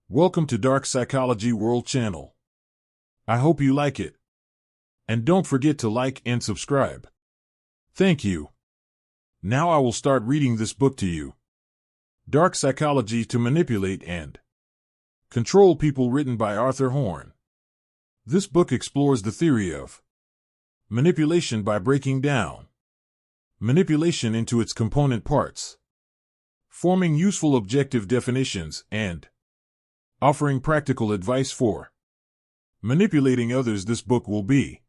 Welcome to Dark Psychology World Channel. I hope you like it. And don't forget to like and subscribe. Thank you. Now I will start reading this book to you. Dark Psychology to Manipulate and Control People, written by Arthur Horn. This book explores the theory of manipulation by breaking down manipulation into its component parts, forming useful objective definitions, and offering practical advice for manipulating others. This book will be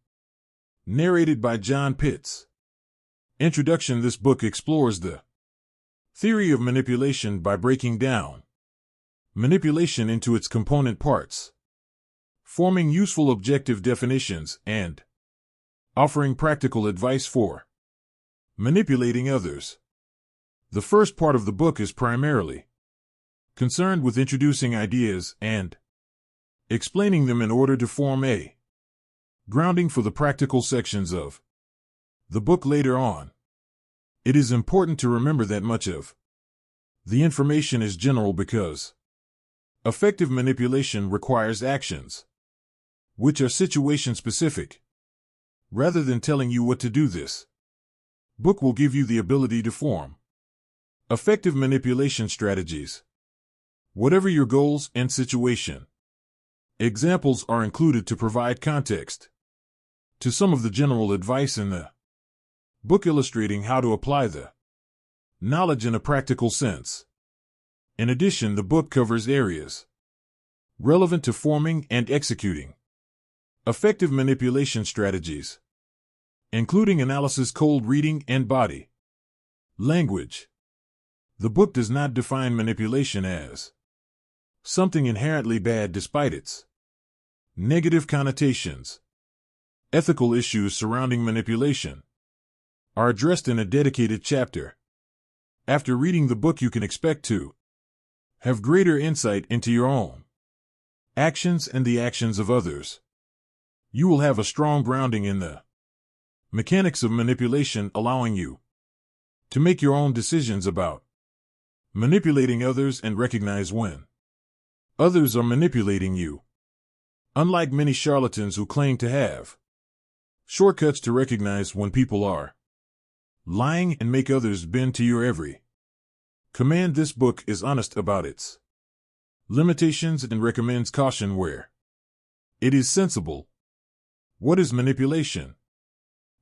narrated by John Pitts. Introduction. This book explores the theory of manipulation by breaking down manipulation into its component parts, forming useful objective definitions, and offering practical advice for manipulating others. The first part of the book is primarily concerned with introducing ideas and explaining them in order to form a grounding for the practical sections of the book later on. It is important to remember that much of the information is general because effective manipulation requires actions which are situation-specific. Rather than telling you what to do, this book will give you the ability to form effective manipulation strategies, whatever your goals and situation. Examples are included to provide context to some of the general advice in the book, illustrating how to apply the knowledge in a practical sense. In addition, the book covers areas relevant to forming and executing effective manipulation strategies, including analysis, cold reading, and body language. The book does not define manipulation as something inherently bad despite its negative connotations. Ethical issues surrounding manipulation are addressed in a dedicated chapter. After reading the book, you can expect to have greater insight into your own actions and the actions of others. You will have a strong grounding in the mechanics of manipulation, allowing you to make your own decisions about manipulating others and recognize when others are manipulating you. Unlike many charlatans who claim to have shortcuts to recognize when people are lying and make others bend to your every command, this book is honest about its limitations and recommends caution where it is sensible. What is manipulation?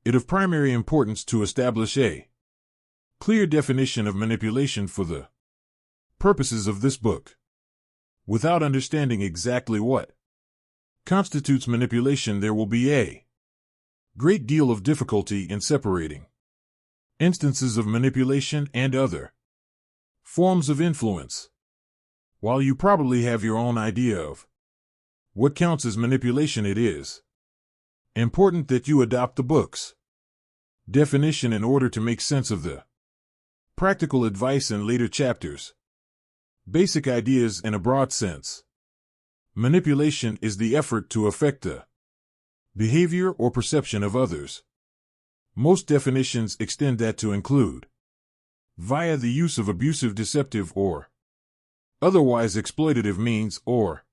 It is of primary importance to establish a clear definition of manipulation for the purposes of this book. Without understanding exactly what constitutes manipulation, there will be a great deal of difficulty in separating instances of manipulation and other forms of influence. While you probably have your own idea of what counts as manipulation, it is important that you adopt the book's definition in order to make sense of the practical advice in later chapters. Basic ideas in a broad sense. Manipulation is the effort to affect the behavior or perception of others. Most definitions extend that to include via the use of abusive, deceptive, or otherwise exploitative means, or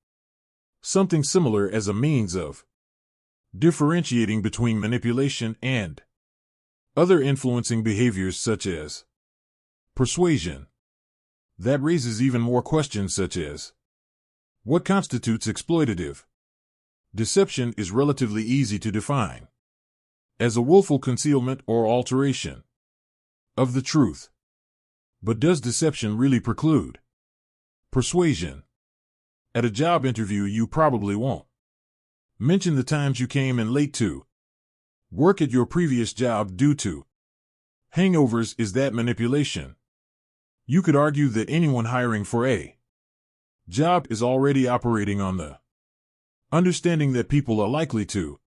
something similar as a means of differentiating between manipulation and other influencing behaviors such as persuasion. That raises even more questions such as what constitutes exploitative deception is relatively easy to define as a willful concealment or alteration of the truth. But does deception really preclude persuasion? At a job interview, you probably won't mention the times you came in late to work at your previous job due to hangovers. Is that manipulation? You could argue that anyone hiring for a job is already operating on the understanding that people are likely to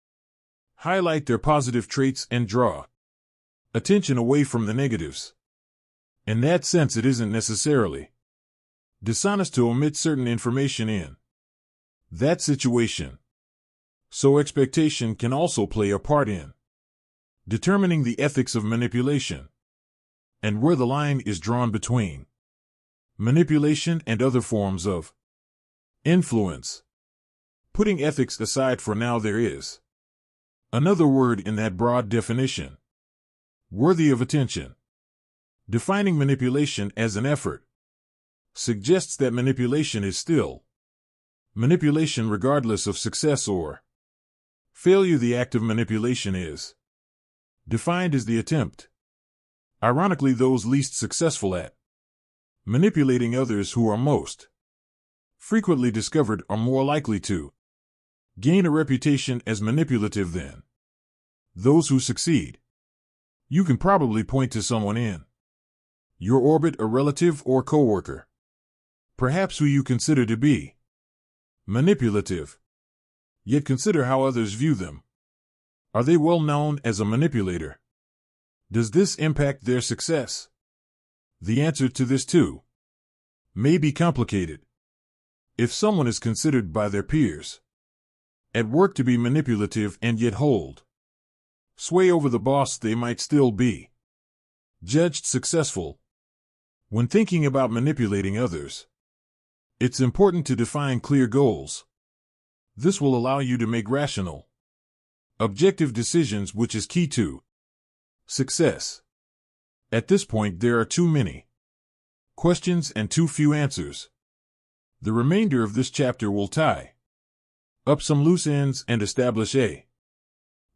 highlight their positive traits and draw attention away from the negatives. In that sense, it isn't necessarily dishonest to omit certain information in that situation. So expectation can also play a part in determining the ethics of manipulation and where the line is drawn between manipulation and other forms of Influence. Putting ethics aside for now, there is another word in that broad definition. Worthy of attention. Defining manipulation as an effort suggests that manipulation is still manipulation regardless of success or failure. The act of manipulation is defined as the attempt, ironically those least successful at manipulating others, who are most frequently discovered, are more likely to gain a reputation as manipulative than those who succeed. You can probably point to someone in your orbit, a relative or coworker, perhaps who you consider to be manipulative. Yet consider how others view them. Are they well known as a manipulator? Does this impact their success? The answer to this, too, may be complicated. If someone is considered by their peers at work to be manipulative and yet hold sway over the boss, they might still be judged successful. When thinking about manipulating others, it's important to define clear goals. This will allow you to make rational, objective decisions, which is key to success. At this point, there are too many questions and too few answers. The remainder of this chapter will tie up some loose ends and establish a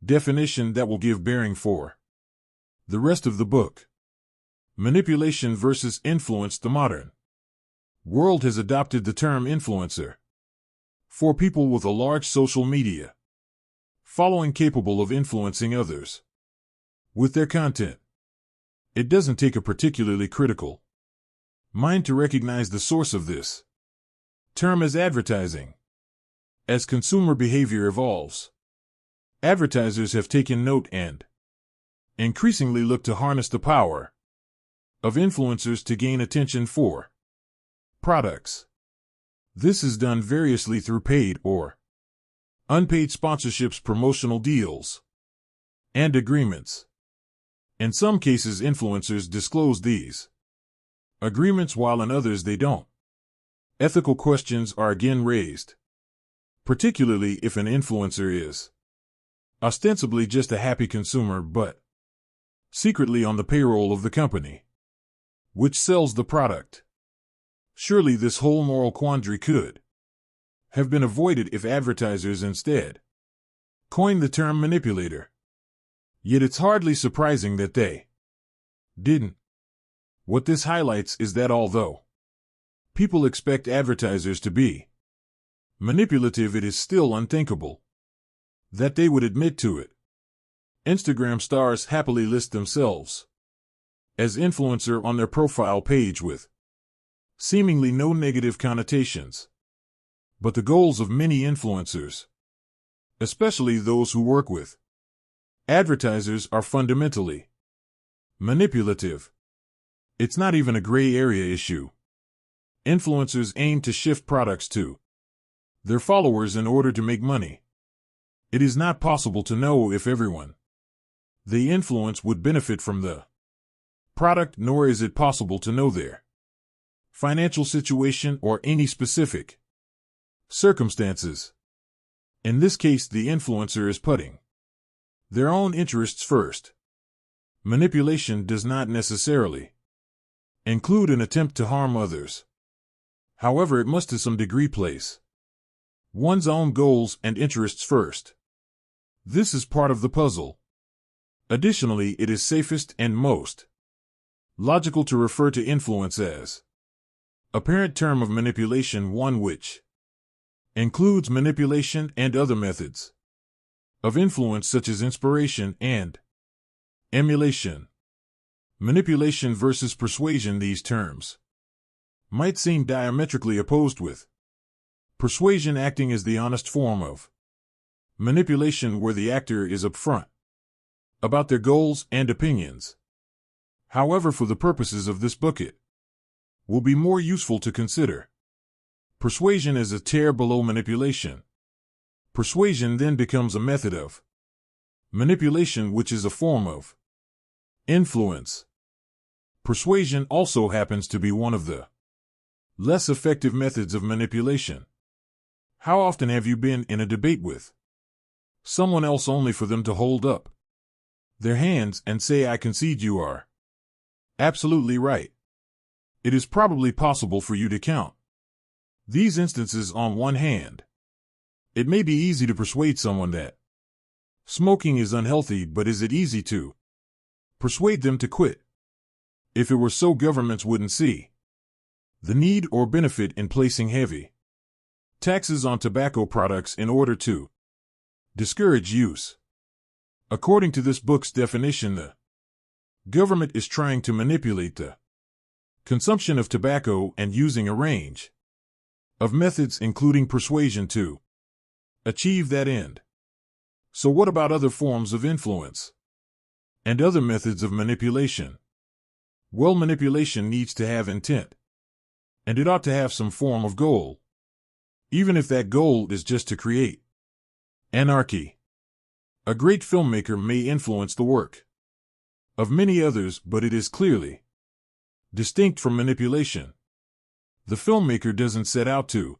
definition that will give bearing for the rest of the book. Manipulation versus influence. The modern world has adopted the term influencer for people with a large social media following capable of influencing others with their content. It doesn't take a particularly critical mind to recognize the source of this term as advertising. As consumer behavior evolves, advertisers have taken note and increasingly look to harness the power of influencers to gain attention for products. This is done variously through paid or unpaid sponsorships, promotional deals, and agreements. In some cases, influencers disclose these agreements, while in others they don't. Ethical questions are again raised, particularly if an influencer is ostensibly just a happy consumer but secretly on the payroll of the company which sells the product. Surely this whole moral quandary could have been avoided if advertisers instead coined the term manipulator. Yet it's hardly surprising that they didn't. What this highlights is that although people expect advertisers to be manipulative, it is still unthinkable that they would admit to it. Instagram stars happily list themselves as influencer on their profile page with seemingly no negative connotations. But the goals of many influencers, especially those who work with advertisers, are fundamentally manipulative. It's not even a gray area issue. Influencers aim to shift products to their followers in order to make money. It is not possible to know if everyone they influence would benefit from the product, nor is it possible to know their financial situation or any specific circumstances. In this case, the influencer is putting their own interests first. Manipulation does not necessarily include an attempt to harm others. However, it must to some degree place one's own goals and interests first. This is part of the puzzle. Additionally, it is safest and most logical to refer to influence as a parent term of manipulation, one which includes manipulation and other methods of influence such as inspiration and emulation. Manipulation versus persuasion. These terms might seem diametrically opposed, with persuasion acting as the honest form of manipulation where the actor is upfront about their goals and opinions. However, for the purposes of this book, it will be more useful to consider persuasion as a tier below manipulation. Persuasion then becomes a method of manipulation, which is a form of influence. Persuasion also happens to be one of the less effective methods of manipulation. How often have you been in a debate with someone else only for them to hold up their hands and say, "I concede you are absolutely right"? It is probably possible for you to count these instances on one hand. It may be easy to persuade someone that smoking is unhealthy, but is it easy to persuade them to quit? If it were so, governments wouldn't see the need or benefit in placing heavy taxes on tobacco products in order to discourage use. According to this book's definition, the government is trying to manipulate the consumption of tobacco and using a range of methods, including persuasion, to achieve that end. So what about other forms of influence and other methods of manipulation? Well, manipulation needs to have intent, and it ought to have some form of goal, even if that goal is just to create anarchy. A great filmmaker may influence the work of many others, but it is clearly distinct from manipulation. The filmmaker doesn't set out to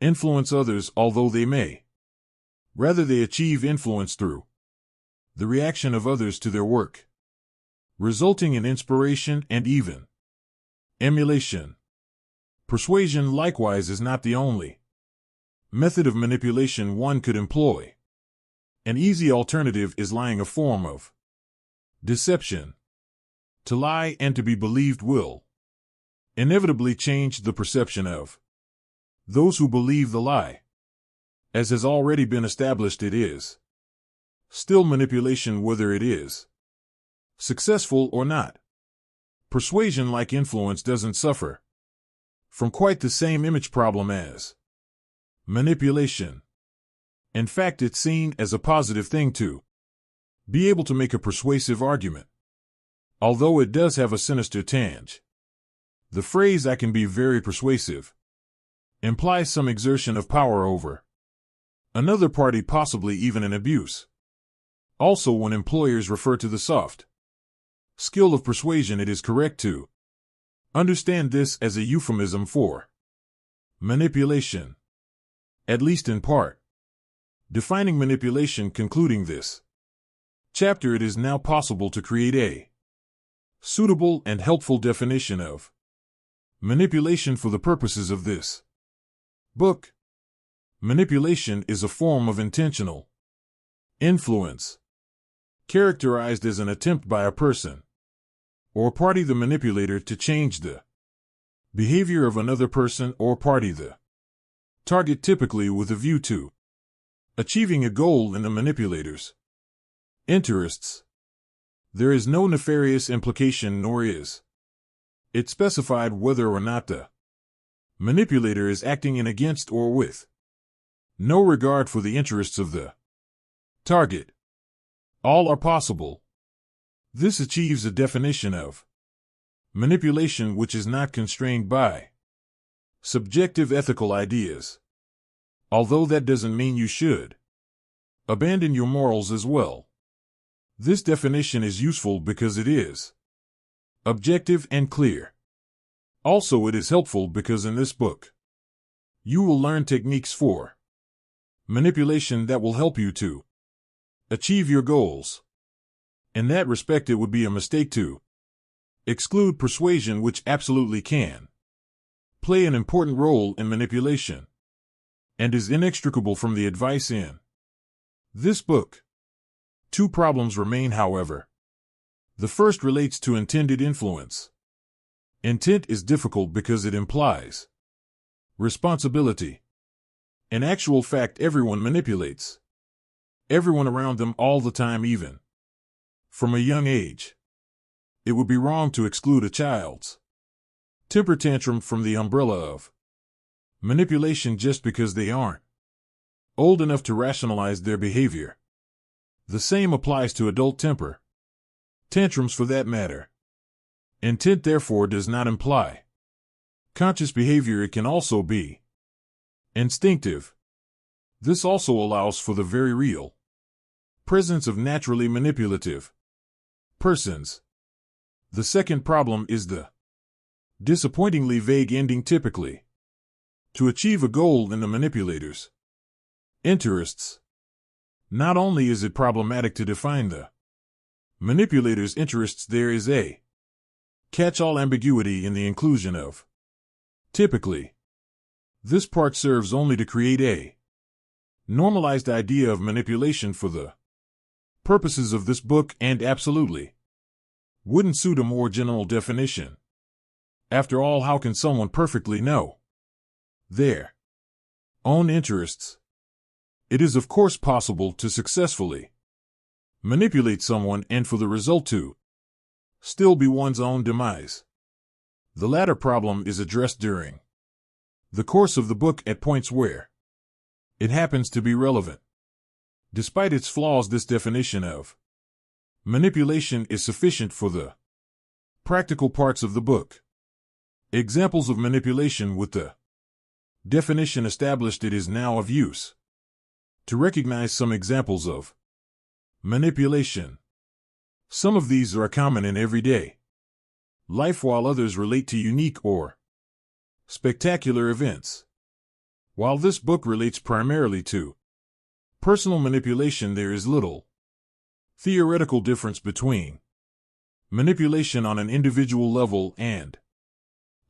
influence others, although they may. Rather, they achieve influence through the reaction of others to their work, resulting in inspiration and even emulation. Persuasion, likewise, is not the only method of manipulation one could employ. An easy alternative is lying, a form of deception. To lie and to be believed will inevitably change the perception of those who believe the lie. As has already been established, it is still manipulation whether it is successful or not. Persuasion, like influence, doesn't suffer from quite the same image problem as manipulation. In fact, it's seen as a positive thing to be able to make a persuasive argument, although it does have a sinister tinge. The phrase "I can be very persuasive" implies some exertion of power over another party, possibly even an abuse. Also, when employers refer to the soft skill of persuasion, it is correct to understand this as a euphemism for manipulation, at least in part. Defining manipulation, concluding this chapter, it is now possible to create a suitable and helpful definition of manipulation for the purposes of this book. Manipulation is a form of intentional influence, characterized as an attempt by a person or party, the manipulator, to change the behavior of another person or party, the target, typically with a view to achieving a goal in the manipulator's interests. There is no nefarious implication, nor is it specified whether or not the manipulator is acting in, against, or with no regard for the interests of the target. All are possible. This achieves a definition of manipulation which is not constrained by subjective ethical ideas, although that doesn't mean you should abandon your morals as well. This definition is useful because it is objective and clear. Also, it is helpful because in this book you will learn techniques for manipulation that will help you to achieve your goals. In that respect, it would be a mistake to exclude persuasion, which absolutely can play an important role in manipulation and is inextricable from the advice in this book. Two problems remain, however. The first relates to intended influence. Intent is difficult because it implies responsibility. In actual fact, everyone manipulates everyone around them all the time, even from a young age. It would be wrong to exclude a child's temper tantrum from the umbrella of manipulation just because they aren't old enough to rationalize their behavior. The same applies to adult temper tantrums, for that matter. Intent, therefore, does not imply conscious behavior. It can also be instinctive. This also allows for the very real presence of naturally manipulative persons. The second problem is the disappointingly vague ending. Typically, to achieve a goal in the manipulator's interests. Not only is it problematic to define the manipulator's interests, there is a catch-all ambiguity in the inclusion of typically. This part serves only to create a normalized idea of manipulation for the purposes of this book and absolutely wouldn't suit a more general definition. After all, how can someone perfectly know their own interests? It is of course possible to successfully manipulate someone and for the result to still be one's own demise. The latter problem is addressed during the course of the book at points where it happens to be relevant. Despite its flaws, this definition of manipulation is sufficient for the practical parts of the book. Examples of manipulation with the definition established, it is now of use to recognize some examples of manipulation. Some of these are common in everyday life, while others relate to unique or spectacular events. While this book relates primarily to personal manipulation, there is little theoretical difference between manipulation on an individual level and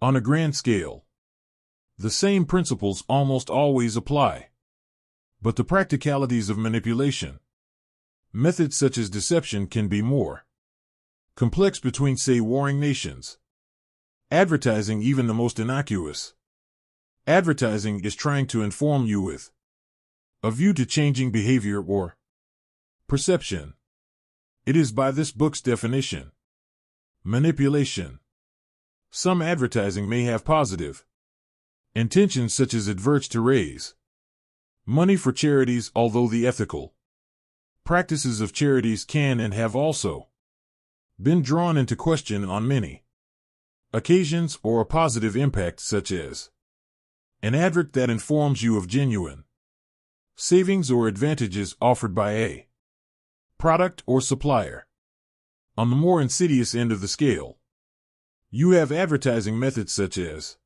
on a grand scale. The same principles almost always apply. But the practicalities of manipulation, methods such as deception, can be more complex between, say, warring nations. Advertising, even the most innocuous advertising, is trying to inform you with a view to changing behavior or perception. It is by this book's definition manipulation. Some advertising may have positive intentions, such as adverts to raise money for charities, although the ethical practices of charities can and have also been drawn into question on many occasions, or a positive impact, such as an advert that informs you of genuine savings or advantages offered by a product or supplier. On the more insidious end of the scale, you have advertising methods such as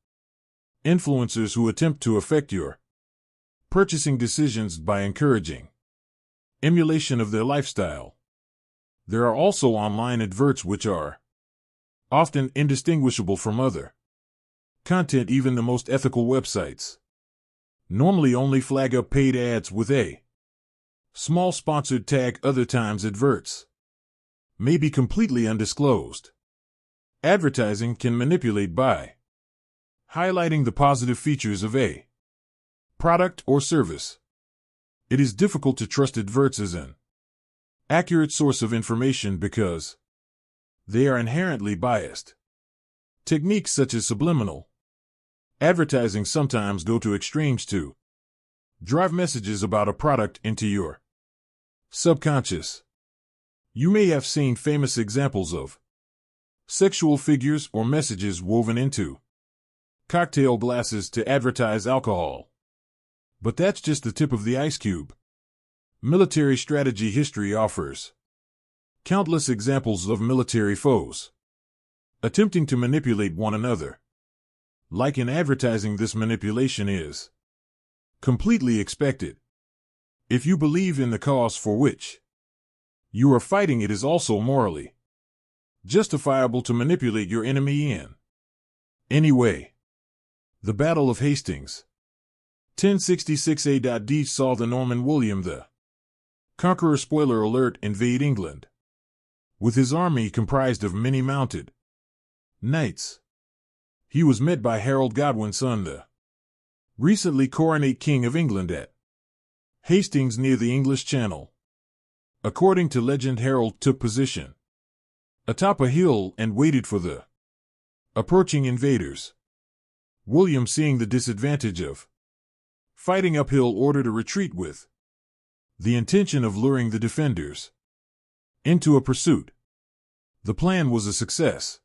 influencers who attempt to affect your purchasing decisions by encouraging emulation of their lifestyle. There are also online adverts which are often indistinguishable from other content. Even the most ethical websites normally only flag up paid ads with a small sponsored tag. Other times adverts may be completely undisclosed. Advertising can manipulate by highlighting the positive features of a product or service. It is difficult to trust adverts as an accurate source of information because they are inherently biased. Techniques such as subliminal advertising sometimes go to extremes to drive messages about a product into your subconscious. You may have seen famous examples of sexual figures or messages woven into cocktail glasses to advertise alcohol. But that's just the tip of the ice cube. Military strategy history offers countless examples of military foes attempting to manipulate one another. Like in advertising, this manipulation is completely expected. If you believe in the cause for which you are fighting, it is also morally justifiable to manipulate your enemy in any way. The Battle of Hastings, 1066 AD, saw the Norman William the Conqueror, spoiler alert, invade England with his army comprised of many mounted knights. He was met by Harold Godwin's son, the recently coronated King of England, at Hastings near the English Channel. According to legend, Harold took position atop a hill and waited for the approaching invaders. William, seeing the disadvantage of fighting uphill, ordered a retreat with the intention of luring the defenders into a pursuit. The plan was a success.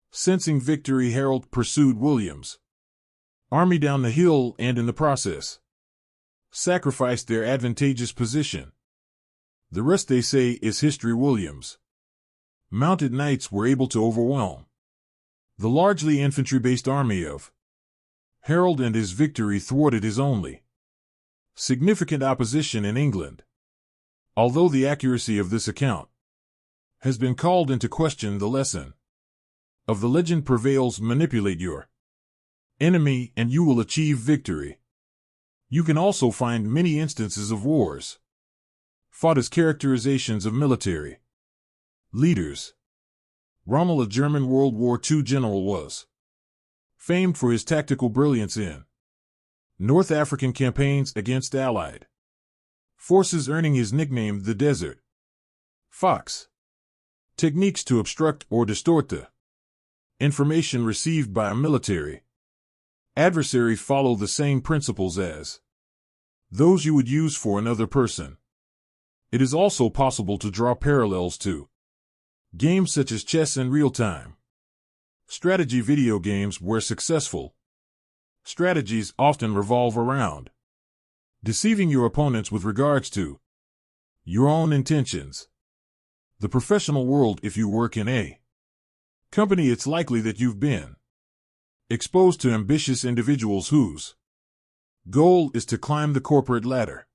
Sensing victory, Harold pursued William's army down the hill and in the process sacrificed their advantageous position. The rest, they say, is history. William's mounted knights were able to overwhelm the largely infantry-based army of Harold and his victory thwarted his only significant opposition in England. Although the accuracy of this account has been called into question, the lesson of the legend prevails: manipulate your enemy and you will achieve victory. You can also find many instances of wars fought as characterizations of military leaders. Rommel, a German World War II general, was famed for his tactical brilliance in North African campaigns against Allied forces, earning his nickname the Desert Fox. Techniques to obstruct or distort the information received by a military adversary follow the same principles as those you would use for another person. It is also possible to draw parallels to games such as chess and real-time strategy video games, where successful strategies often revolve around deceiving your opponents with regards to your own intentions. The professional world: if you work in a company, it's likely that you've been exposed to ambitious individuals whose goal is to climb the corporate ladder.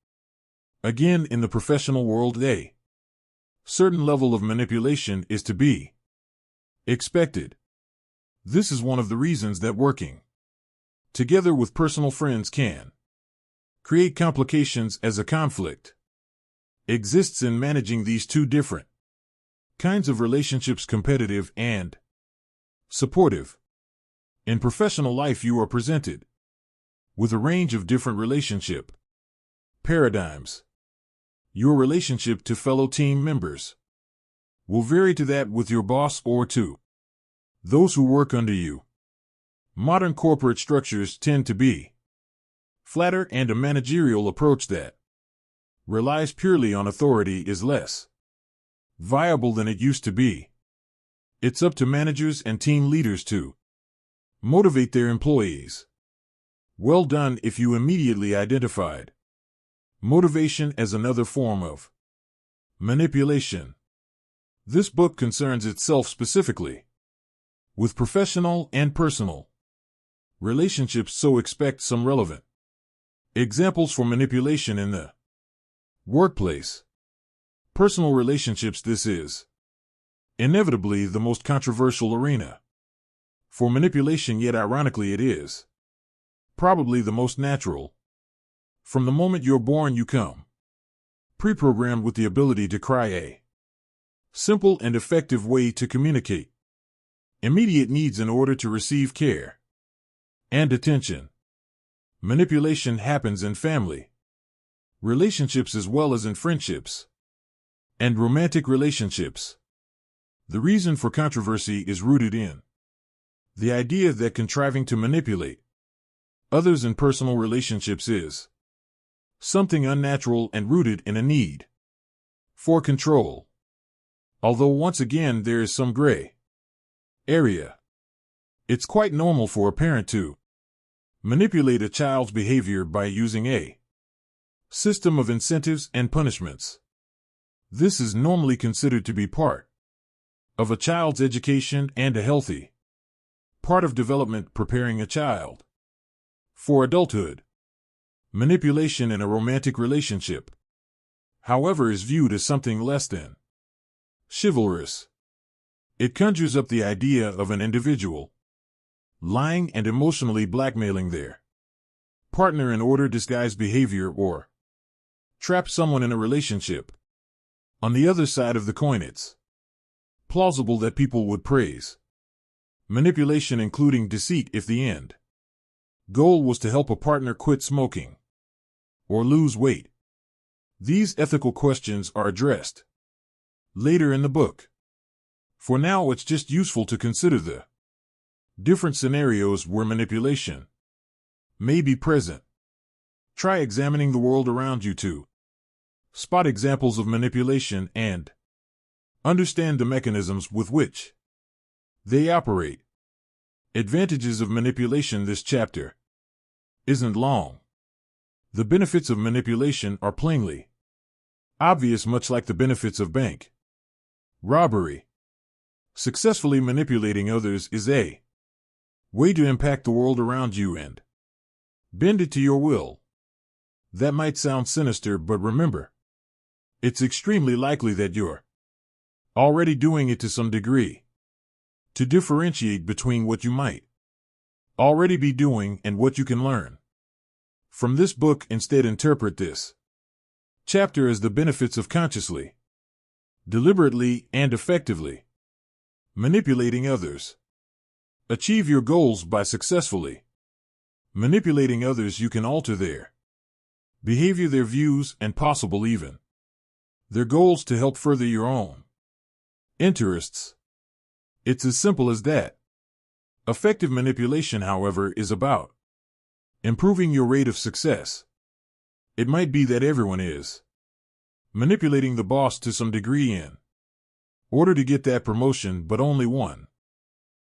Again, in the professional world, a certain level of manipulation is to be expected. This is one of the reasons that working together with personal friends can create complications, as a conflict exists in managing these two different kinds of relationships: competitive and supportive. In professional life, you are presented with a range of different relationship paradigms. Your relationship to fellow team members will vary to that with your boss or to those who work under you. Modern corporate structures tend to be flatter, and a managerial approach that relies purely on authority is less viable than it used to be. It's up to managers and team leaders to motivate their employees. Well done if you immediately identified motivation as another form of manipulation. This book concerns itself specifically with professional and personal relationships, so expect some relevant examples for manipulation in the workplace. Personal relationships: this is inevitably the most controversial arena for manipulation, yet ironically it is probably the most natural. From the moment you're born, you come pre-programmed with the ability to cry a simple and effective way to communicate immediate needs in order to receive care and attention. Manipulation happens in family relationships as well as in friendships and romantic relationships. The reason for controversy is rooted in the idea that contriving to manipulate others in personal relationships is something unnatural and rooted in a need for control. Although once again there is some gray area. It's quite normal for a parent to manipulate a child's behavior by using a system of incentives and punishments. This is normally considered to be part of a child's education and a healthy part of development, preparing a child for adulthood. Manipulation in a romantic relationship, however, is viewed as something less than chivalrous. It conjures up the idea of an individual lying and emotionally blackmailing their partner in order to disguise behavior or trap someone in a relationship. On the other side of the coin, it's plausible that people would praise manipulation, including deceit, if the end goal was to help a partner quit smoking or lose weight. These ethical questions are addressed later in the book. For now, it's just useful to consider the different scenarios where manipulation may be present. Try examining the world around you to spot examples of manipulation and understand the mechanisms with which they operate. Advantages of manipulation. This chapter isn't long. The benefits of manipulation are plainly obvious, much like the benefits of bank robbery. Successfully manipulating others is a way to impact the world around you and Bend it to your will. That might sound sinister, but remember, it's extremely likely that you're already doing it to some degree. To differentiate between what you might already be doing and what you can learn from this book, instead interpret this chapter as the benefits of consciously, deliberately, and effectively manipulating others. Achieve your goals by successfully manipulating others. You can alter their behavior, their views, and possible even their goals to help further your own interests. It's as simple as that. Effective manipulation, however, is about improving your rate of success. It might be that everyone is manipulating the boss to some degree in order to get that promotion, but only one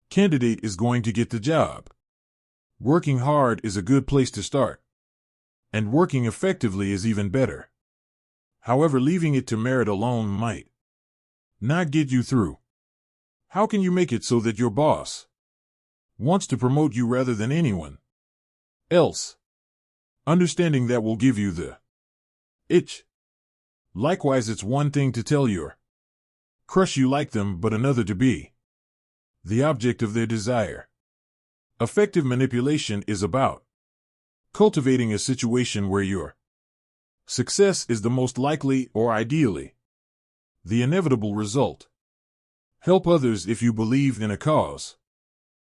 candidate is going to get the job. Working hard is a good place to start, and working effectively is even better. However, leaving it to merit alone might not get you through. How can you make it so that your boss wants to promote you rather than anyone else? Understanding that will give you the itch. Likewise, it's one thing to tell your crush you like them, but another to be the object of their desire. Effective manipulation is about cultivating a situation where your success is the most likely, or ideally, the inevitable result. Help others. If you believe in a cause,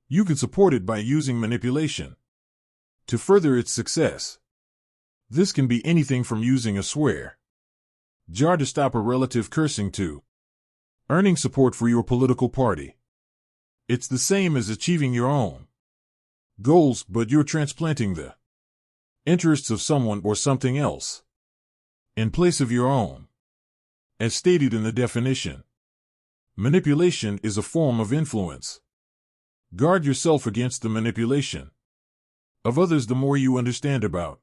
you can support it by using manipulation to further its success. This can be anything from using a swear jar to stop a relative cursing to earning support for your political party. It's the same as achieving your own goals, but you're transplanting the interests of someone or something else in place of your own. As stated in the definition, manipulation is a form of influence. Guard yourself against the manipulation of others. The more you understand about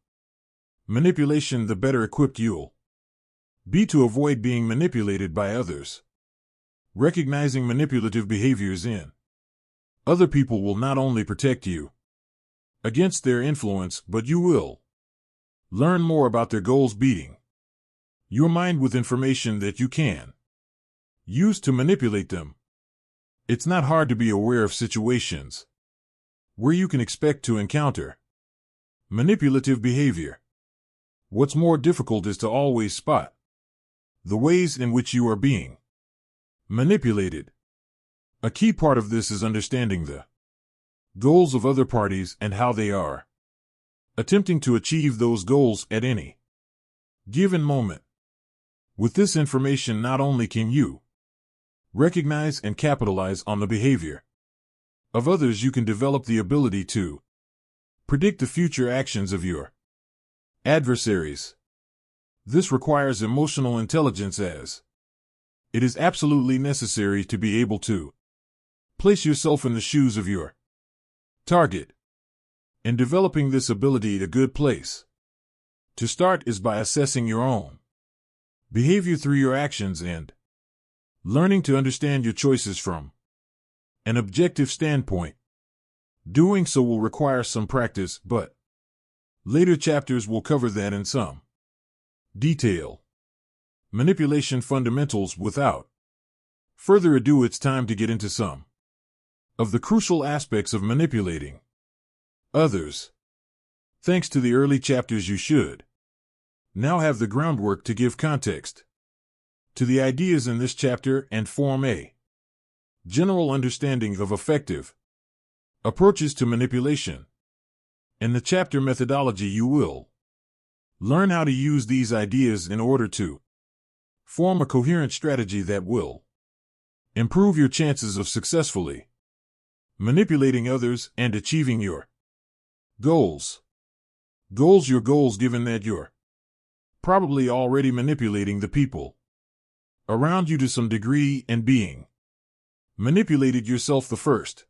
manipulation, the better equipped you'll be to avoid being manipulated by others. Recognizing manipulative behaviors in other people will not only protect you against their influence, but you will learn more about their goals, beating your mind with information that you can use to manipulate them. It's not hard to be aware of situations where you can expect to encounter manipulative behavior. What's more difficult is to always spot the ways in which you are being manipulated. A key part of this is understanding the goals of other parties and how they are attempting to achieve those goals at any given moment. With this information, not only can you recognize and capitalize on the behavior of others, you can develop the ability to predict the future actions of your adversaries. This requires emotional intelligence, as it is absolutely necessary to be able to place yourself in the shoes of your target. In developing this ability, a good place to start is by assessing your own behavior through your actions and learning to understand your choices from an objective standpoint. Doing so will require some practice, but later chapters will cover that in some detail. Manipulation fundamentals. Without further ado, it's time to get into some of the crucial aspects of manipulating others. Thanks to the early chapters, you should now have the groundwork to give context to the ideas in this chapter and form a general understanding of effective approaches to manipulation. In the chapter methodology, you will learn how to use these ideas in order to form a coherent strategy that will improve your chances of successfully manipulating others and achieving your goals. Your goals, given that you're probably already manipulating the people around you to some degree and being manipulated yourself. The first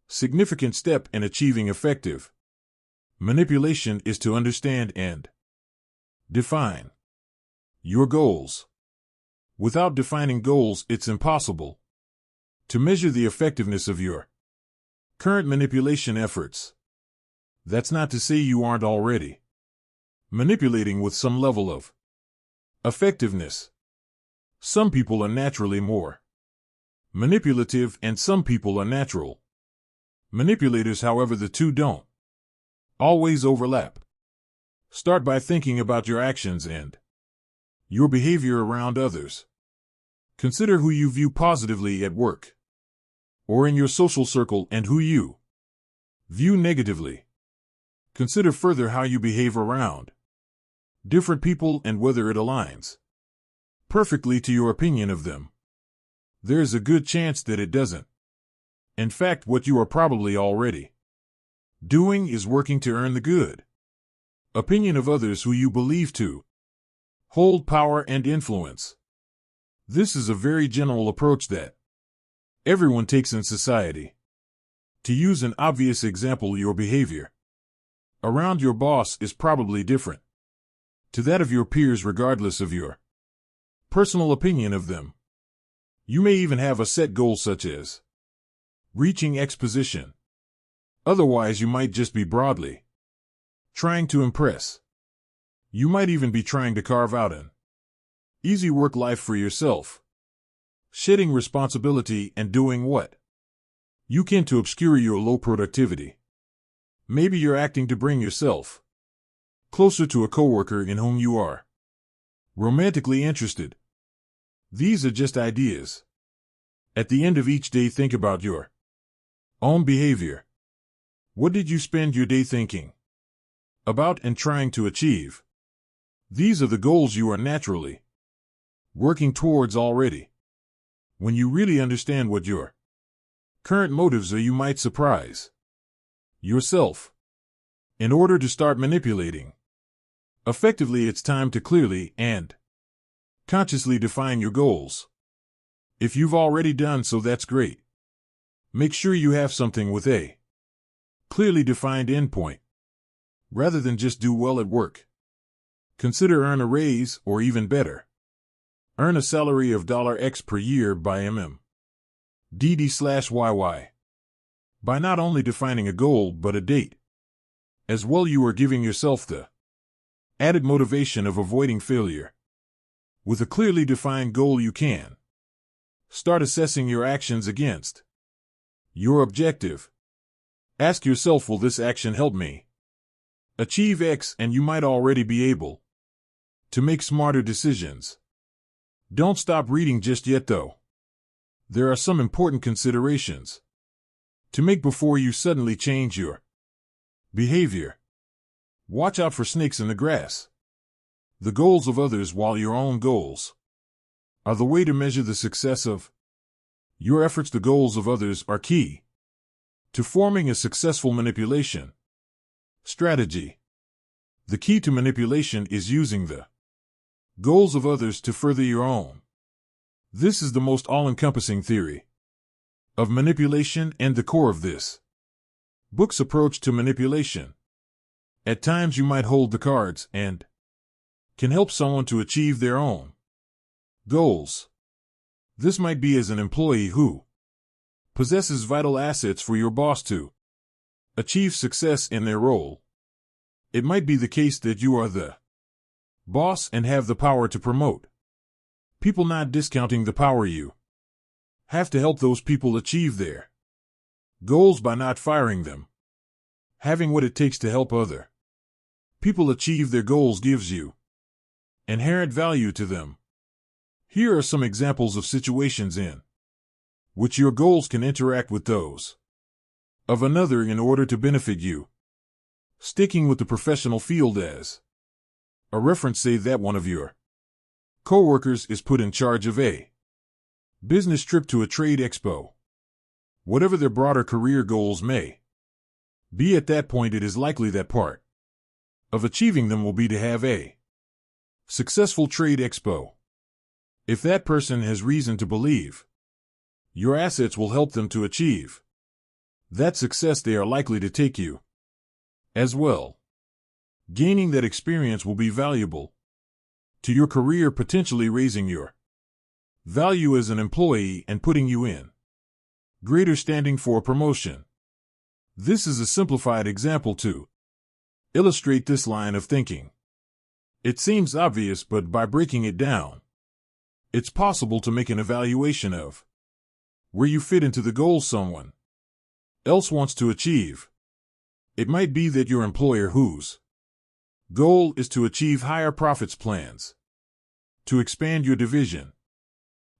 significant step in achieving effective manipulation is to understand and define your goals. Without defining goals, it's impossible to measure the effectiveness of your current manipulation efforts. That's not to say you aren't already manipulating with some level of effectiveness. Some people are naturally more manipulative and some people are natural manipulators. However, the two don't always overlap. Start by thinking about your actions and your behavior around others. Consider who you view positively at work or in your social circle and who you view negatively. Consider further how you behave around different people and whether it aligns perfectly to your opinion of them. There's a good chance that it doesn't. In fact, what you are probably already doing is working to earn the good opinion of others who you believe to hold power and influence. This is a very general approach that everyone takes in society. To use an obvious example, your behavior around your boss is probably different to that of your peers regardless of your personal opinion of them. You may even have a set goal such as reaching X position. Otherwise, you might just be broadly trying to impress. You might even be trying to carve out an easy work life for yourself, shedding responsibility and doing what you can to obscure your low productivity. Maybe you're acting to bring yourself closer to a coworker in whom you are romantically interested. These are just ideas. At the end of each day, think about your own behavior. What did you spend your day thinking about and trying to achieve? These are the goals you are naturally working towards already. When you really understand what your current motives are, you might surprise yourself. In order to start manipulating effectively, it's time to clearly and consciously define your goals. If you've already done so, that's great. Make sure you have something with a clearly defined endpoint. Rather than just do well at work, consider earn a raise, or even better, earn a salary of $X per year by DD/YY. By not only defining a goal but a date as well, you are giving yourself the added motivation of avoiding failure. With a clearly defined goal, you can start assessing your actions against your objective. Ask yourself, will this action help me achieve X? And you might already be able to make smarter decisions. Don't stop reading just yet, though. There are some important considerations to make before you suddenly change your behavior. Watch out for snakes in the grass. The goals of others, while your own goals are the way to measure the success of your efforts, the goals of others are key to forming a successful manipulation strategy. The key to manipulation is using the goals of others to further your own. This is the most all-encompassing theory of manipulation and the core of this book's approach to manipulation. At times you might hold the cards and can help someone to achieve their own goals. This might be as an employee who possesses vital assets for your boss to achieve success in their role. It might be the case that you are the boss and have the power to promote people, not discounting the power you have to help those people achieve their goals by not firing them. Having what it takes to help other people achieve their goals gives you inherent value to them. Here are some examples of situations in which your goals can interact with those of another in order to benefit you. Sticking with the professional field as a reference, say that one of your coworkers is put in charge of a business trip to a trade expo. Whatever their broader career goals may be at that point, it is likely that part of achieving them will be to have a successful trade expo. If that person has reason to believe your assets will help them to achieve that success, they are likely to take you as well. Gaining that experience will be valuable to your career, potentially raising your value as an employee and putting you in greater standing for a promotion. This is a simplified example to Illustrate this line of thinking. It seems obvious, but by breaking it down, it's possible to make an evaluation of where you fit into the goals someone else wants to achieve. It might be that your employer, whose goal is to achieve higher profits, plans to expand your division.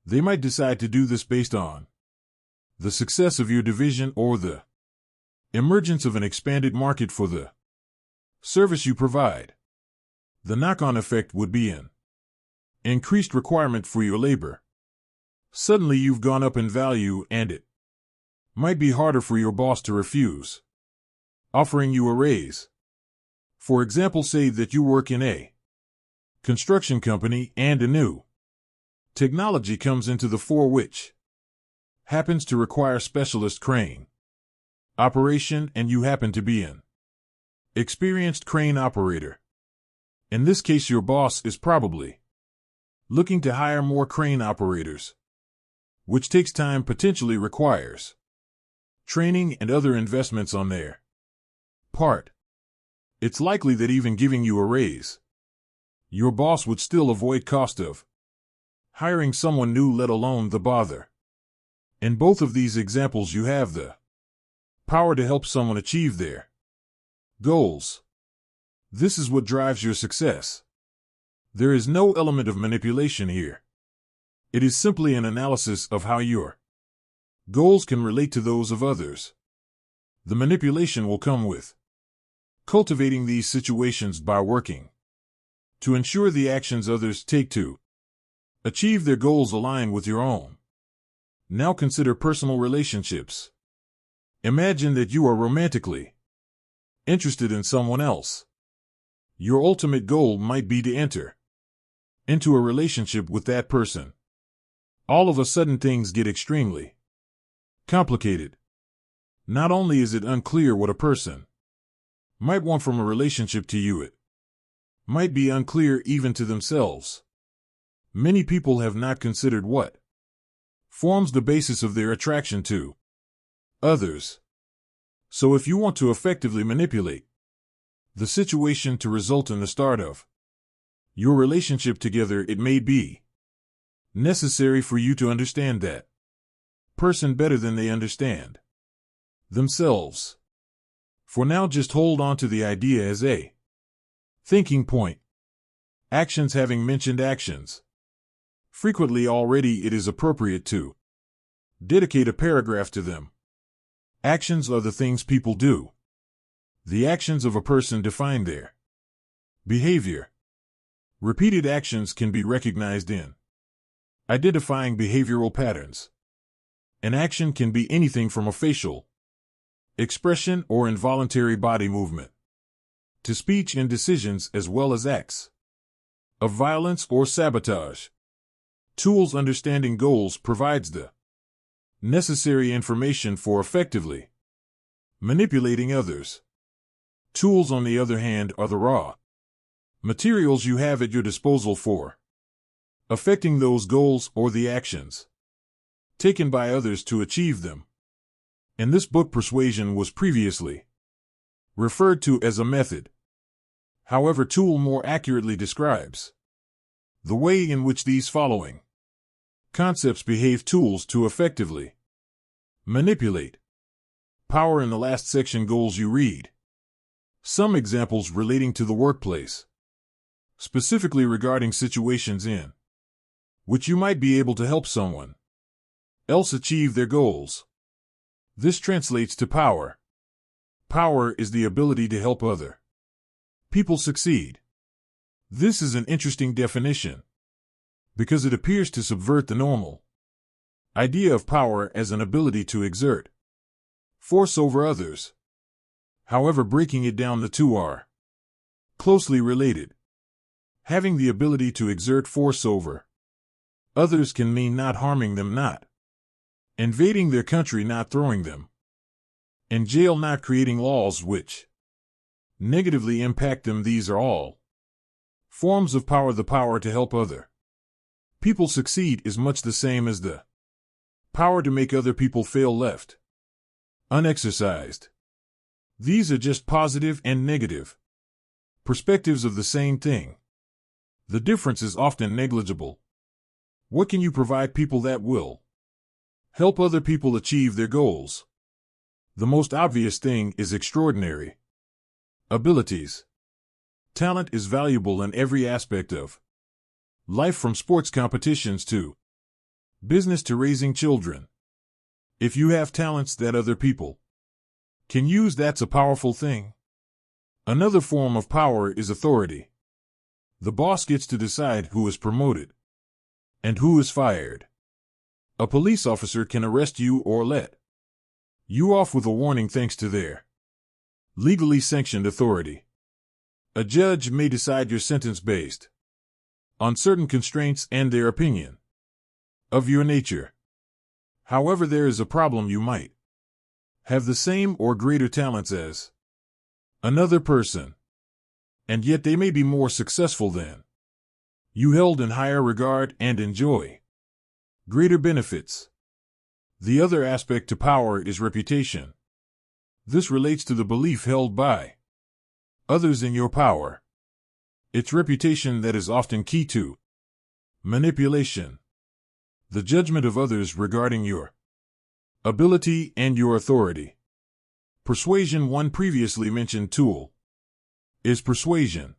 They might decide to do this based on the success of your division or the emergence of an expanded market for the service you provide. The knock-on effect would be an increased requirement for your labor. Suddenly you've gone up in value, and it might be harder for your boss to refuse offering you a raise. For example, say that you work in a construction company and a new technology comes into the fore which happens to require specialist crane operation, and you happen to be an experienced crane operator. In this case, your boss is probably looking to hire more crane operators, which takes time, potentially requires training and other investments on their part. It's likely that even giving you a raise, your boss would still avoid cost of hiring someone new, let alone the bother. In both of these examples, you have the power to help someone achieve their goals. This is what drives your success. There is no element of manipulation here. It is simply an analysis of how your goals can relate to those of others. The manipulation will come with cultivating these situations by working to ensure the actions others take to achieve their goals align with your own. Now consider personal relationships. Imagine that you are romantically interested in someone else. Your ultimate goal might be to enter into a relationship with that person. All of a sudden, things get extremely complicated. Not only is it unclear what a person might want from a relationship to you, it might be unclear even to themselves. Many people have not considered what forms the basis of their attraction to others. So if you want to effectively manipulate the situation to result in the start of your relationship together, it may be necessary for you to understand that person better than they understand themselves. For now, just hold on to the idea as a thinking point. Actions having mentioned actions. Frequently already it is appropriate to dedicate a paragraph to them. Actions are the things people do. The actions of a person define their behavior. Repeated actions can be recognized in identifying behavioral patterns. An action can be anything from a facial expression or involuntary body movement to speech and decisions, as well as acts of violence or sabotage. Tools understanding goals provides the necessary information for effectively manipulating others. Tools, on the other hand, are the raw materials you have at your disposal for affecting those goals or the actions taken by others to achieve them. In this book, persuasion was previously referred to as a method. However, tool more accurately describes the way in which these following concepts behave. Tools to effectively manipulate power. In the last section, goals, you read some examples relating to the workplace, specifically regarding situations in which you might be able to help someone else achieve their goals. This translates to power. Power is the ability to help other people succeed. This is an interesting definition because it appears to subvert the normal idea of power as an ability to exert force over others. However, breaking it down, the two are closely related. Having the ability to exert force over others can mean not harming them, not invading their country, not throwing them in jail, not creating laws which negatively impact them. These are all forms of power. The power to help other people succeed is much the same as the power to make other people fail left unexercised. These are just positive and negative Perspectives of the same thing. The difference is often negligible. What can you provide people that will help other people achieve their goals? The most obvious thing is extraordinary abilities. Talent is valuable in every aspect of life, from sports competitions to business to raising children. If you have talents that other people can use, that's a powerful thing. Another form of power is authority. The boss gets to decide who is promoted and who is fired. A police officer can arrest you or let you off with a warning thanks to their legally sanctioned authority. A judge may decide your sentence based on certain constraints and their opinion of your nature. However, there is a problem: you might have the same or greater talents as another person, and yet they may be more successful than you, held in higher regard, and enjoy greater benefits. The other aspect to power is reputation. This relates to the belief held by others in your power. It's reputation that is often key to manipulation. The judgment of others regarding your ability and your authority. Persuasion, one previously mentioned tool, is persuasion.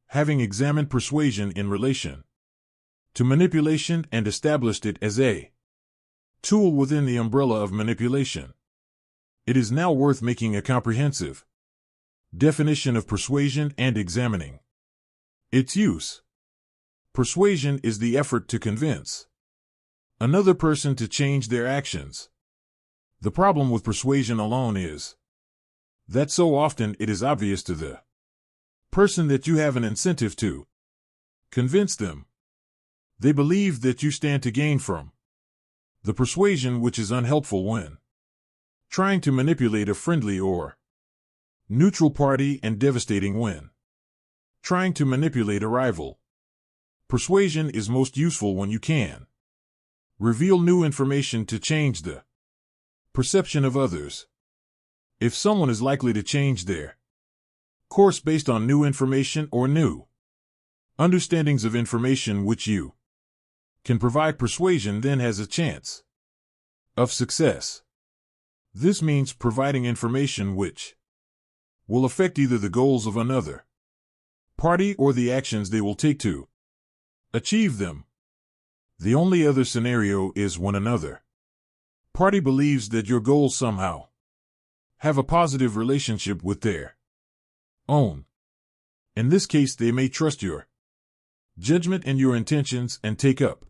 Having examined persuasion in relation to manipulation and established it as a tool within the umbrella of manipulation, it is now worth making a comprehensive definition of persuasion and examining its use. Persuasion is the effort to convince another person to change their actions. The problem with persuasion alone is that so often it is obvious to the person that you have an incentive to convince them. They believe that you stand to gain from the persuasion, which is unhelpful when trying to manipulate a friendly or neutral party, and devastating when trying to manipulate a rival. Persuasion is most useful when you can reveal new information to change the perception of others. If someone is likely to change their course based on new information or new understandings of information which you can provide, persuasion then has a chance of success. This means providing information which will affect either the goals of another party or the actions they will take to achieve them. The only other scenario is when another party believes that your goals somehow have a positive relationship with their own. In this case, they may trust your judgment and your intentions and take up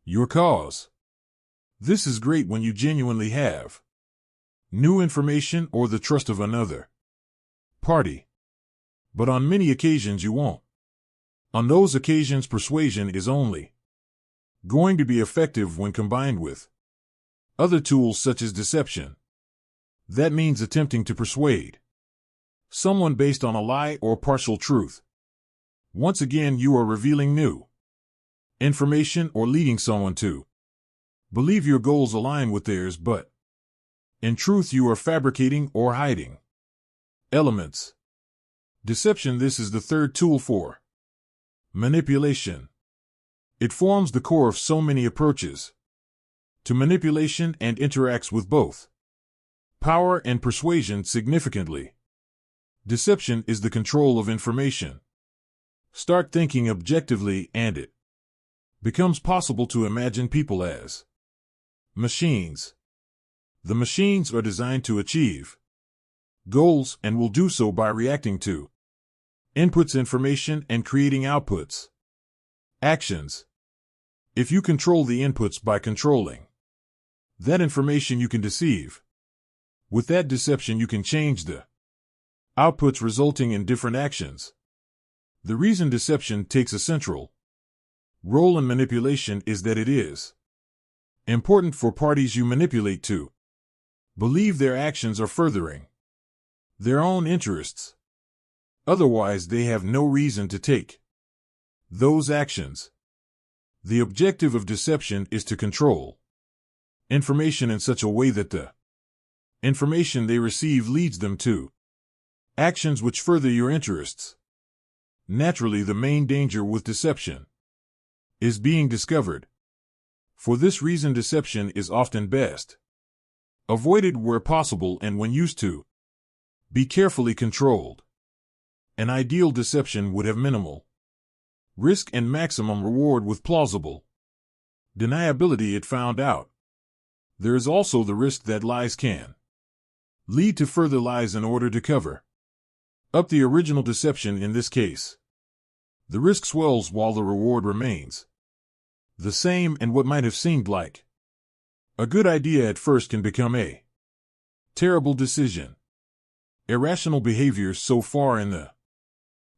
your cause. This is great when you genuinely have new information or the trust of another party. But on many occasions you won't. On those occasions, persuasion is only going to be effective when combined with other tools such as deception. That means attempting to persuade someone based on a lie or partial truth. Once again, you are revealing new information or leading someone to believe your goals align with theirs, but in truth you are fabricating or hiding elements. Deception. This is the third tool for manipulation. It forms the core of so many approaches to manipulation and interacts with both power and persuasion significantly. Deception is the control of information. Start thinking objectively and it becomes possible to imagine people as machines. The machines are designed to achieve goals and will do so by reacting to inputs, information, and creating outputs, actions. If you control the inputs by controlling that information, you can deceive. With that deception, you can change the outputs, resulting in different actions. The reason deception takes a central role in manipulation is that it is important for parties you manipulate to believe their actions are furthering their own interests. Otherwise, they have no reason to take those actions. The objective of deception is to control information in such a way that the information they receive leads them to Actions which further your interests. Naturally, the main danger with deception is being discovered. For this reason, deception is often best avoided where possible and when used to be carefully controlled. An ideal deception would have minimal risk and maximum reward with plausible deniability if found out. There is also the risk that lies can lead to further lies in order to cover up the original deception in this case. The risk swells while the reward remains the same, and what might have seemed like a good idea at first can become a terrible decision. Irrational behavior. So far in the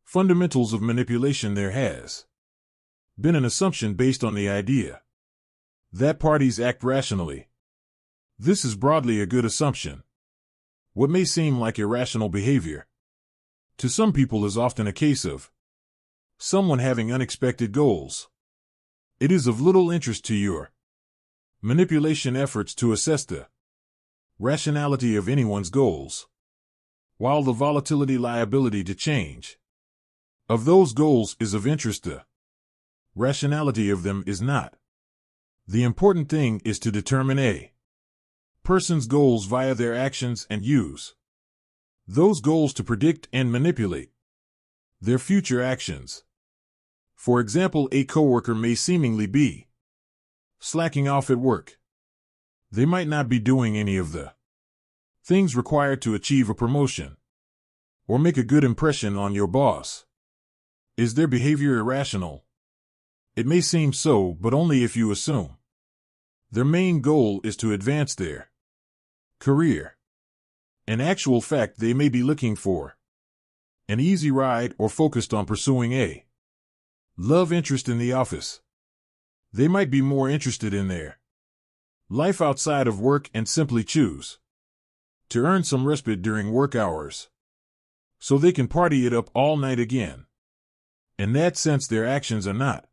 fundamentals of manipulation, there has been an assumption based on the idea that parties act rationally. This is broadly a good assumption. What may seem like irrational behavior to some people is often a case of someone having unexpected goals. It is of little interest to your manipulation efforts to assess the rationality of anyone's goals, while the volatility liability to change of those goals is of interest. The rationality of them is not. The important thing is to determine a person's goals via their actions and use those goals to predict and manipulate their future actions. For example, a coworker may seemingly be slacking off at work. They might not be doing any of the things required to achieve a promotion or make a good impression on your boss. Is their behavior irrational? It may seem so, but only if you assume their main goal is to advance their career. In actual fact, they may be looking for an easy ride or focused on pursuing a love interest in the office. They might be more interested in their life outside of work and simply choose to earn some respite during work hours so they can party it up all night again. In that sense, their actions are not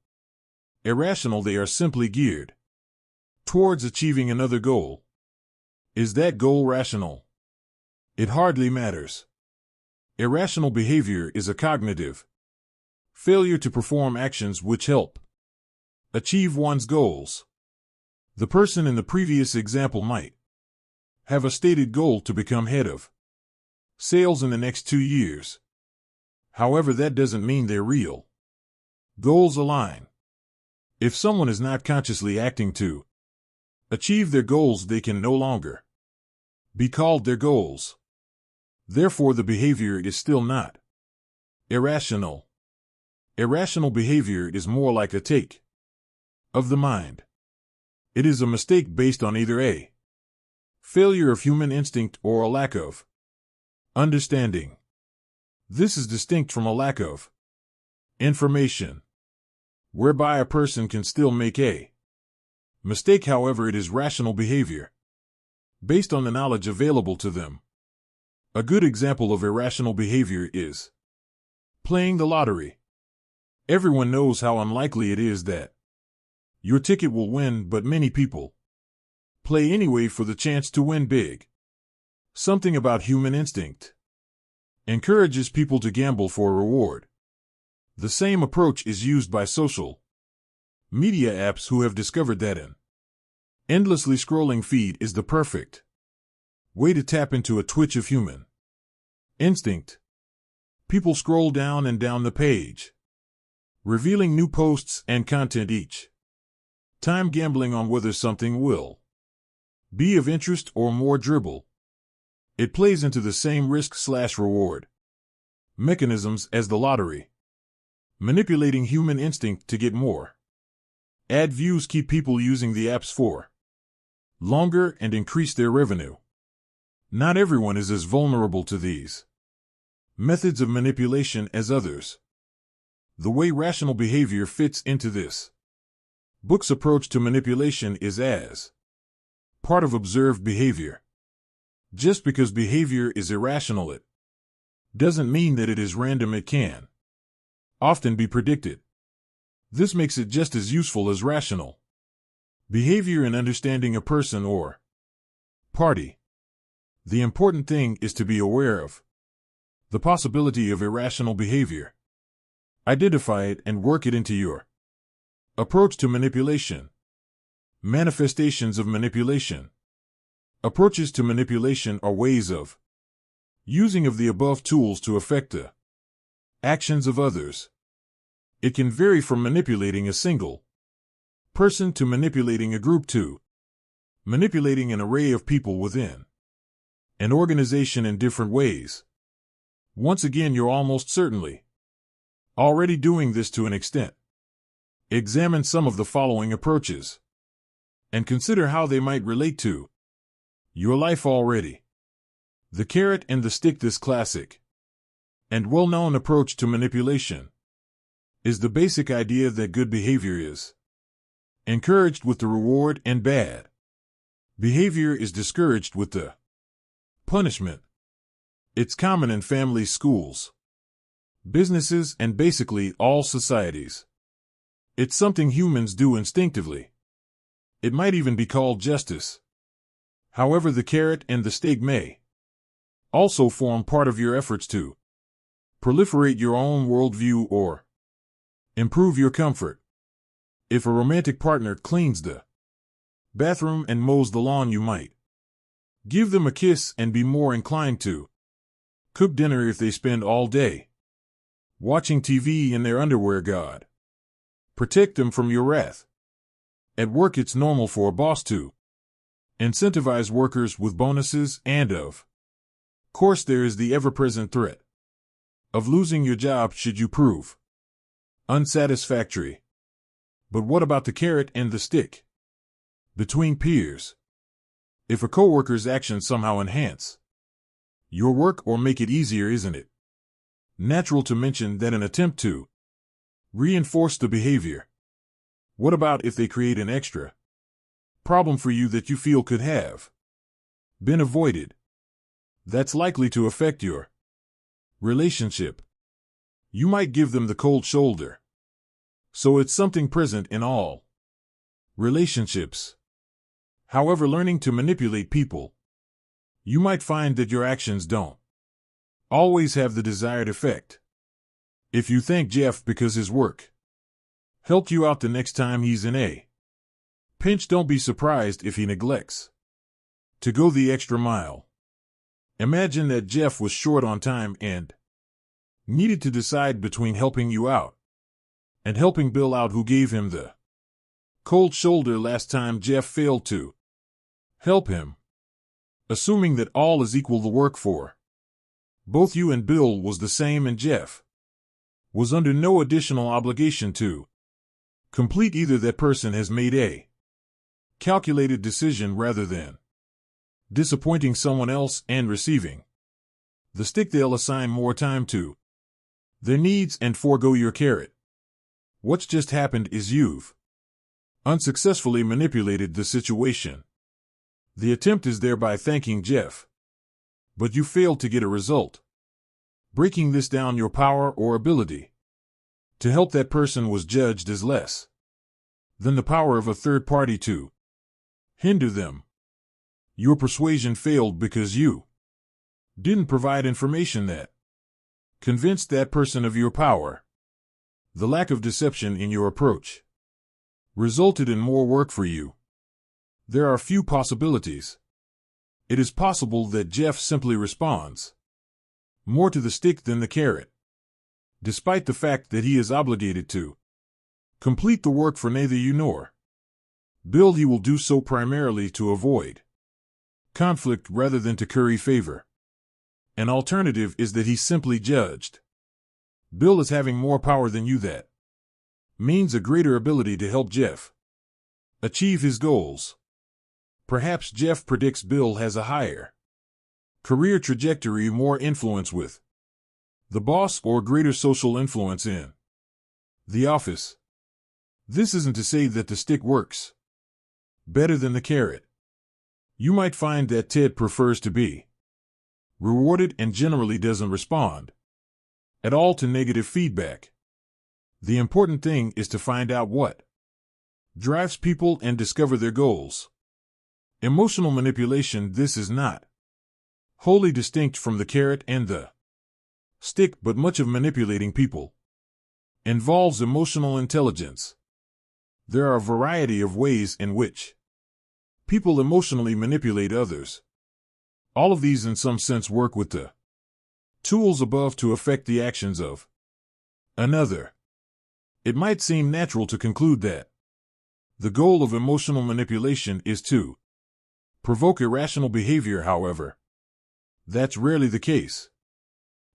irrational, they are simply geared towards achieving another goal. Is that goal rational? It hardly matters. Irrational behavior is a cognitive failure to perform actions which help achieve one's goals. The person in the previous example might have a stated goal to become head of sales in the next 2 years. However, that doesn't mean their real goals align. If someone is not consciously acting to achieve their goals, they can no longer be called their goals. Therefore, the behavior is still not irrational. Irrational behavior is more like a take of the mind. It is a mistake based on either a failure of human instinct or a lack of understanding. This is distinct from a lack of information, whereby a person can still make a mistake. However, it is rational behavior based on the knowledge available to them. A good example of irrational behavior is playing the lottery. Everyone knows how unlikely it is that your ticket will win, but many people play anyway for the chance to win big. Something about human instinct encourages people to gamble for a reward. The same approach is used by social media apps who have discovered that an endlessly scrolling feed is the perfect way to tap into a twitch of human instinct. People scroll down and down the page, revealing new posts and content each time, gambling on whether something will be of interest or more dribble. It plays into the same risk/reward mechanisms as the lottery, manipulating human instinct to get more ad views, keep people using the apps for longer, and increase their revenue. Not everyone is as vulnerable to these methods of manipulation as others. The way rational behavior fits into this book's approach to manipulation is as part of observed behavior. Just because behavior is irrational, it doesn't mean that it is random. It can often be predicted. This makes it just as useful as rational behavior in understanding a person or party. The important thing is to be aware of The possibility of irrational behavior. Identify it and work it into your approach to manipulation. Manifestations of manipulation. Approaches to manipulation are ways of using of the above tools to affect the actions of others. It can vary from manipulating a single person to manipulating a group to manipulating an array of people within an organization in different ways. Once again, you're almost certainly already doing this to an extent. Examine some of the following approaches and consider how they might relate to your life already. The carrot and the stick. This classic and well-known approach to manipulation is the basic idea that good behavior is encouraged with the reward and bad behavior is discouraged with the punishment. It's common in families, schools, businesses, and basically all societies. It's something humans do instinctively. It might even be called justice. However, the carrot and the stick may also form part of your efforts to proliferate your own worldview or improve your comfort. If a romantic partner cleans the bathroom and mows the lawn, you might give them a kiss and be more inclined to cook dinner if they spend all day watching TV in their underwear. God protect them from your wrath. At work, it's normal for a boss to incentivize workers with bonuses, and of course there is the ever-present threat of losing your job should you prove unsatisfactory. But what about the carrot and the stick? Between peers. If a coworker's actions somehow enhance your work or make it easier, isn't it natural to mention that an attempt to reinforce the behavior? What about if they create an extra problem for you that you feel could have been avoided? That's likely to affect your relationship. You might give them the cold shoulder. So it's something present in all relationships. However, learning to manipulate people, you might find that your actions don't always have the desired effect. If you thank Jeff because his work helped you out the next time he's in a pinch, don't be surprised if he neglects to go the extra mile. Imagine that Jeff was short on time and needed to decide between helping you out and helping Bill out, who gave him the cold shoulder last time Jeff failed to help him. Assuming that all is equal, the work for both you and Bill was the same, and Jeff was under no additional obligation to complete either. That person has made a calculated decision rather than disappointing someone else and receiving the stick. They'll assign more time to their needs and forego your carrot. What's just happened is you've unsuccessfully manipulated the situation. The attempt is thereby thanking Jeff, but you failed to get a result. Breaking this down, your power or ability to help that person was judged as less than the power of a third party to hinder them. Your persuasion failed because you didn't provide information that convinced that person of your power. The lack of deception in your approach resulted in more work for you. There are a few possibilities. It is possible that Jeff simply responds more to the stick than the carrot, despite the fact that he is obligated to complete the work for neither you nor Bill. He will do so primarily to avoid conflict rather than to curry favor. An alternative is that he simply judged Bill as having more power than you. That means a greater ability to help Jeff achieve his goals. Perhaps Jeff predicts Bill has a higher career trajectory, more influence with the boss, or greater social influence in the office. This isn't to say that the stick works better than the carrot. You might find that Ted prefers to be rewarded and generally doesn't respond at all to negative feedback. The important thing is to find out what drives people and discover their goals. Emotional manipulation. This is not wholly distinct from the carrot and the stick, but much of manipulating people involves emotional intelligence. There are a variety of ways in which people emotionally manipulate others. All of these in some sense work with the tools above to affect the actions of another. It might seem natural to conclude that the goal of emotional manipulation is to provoke irrational behavior. However, that's rarely the case.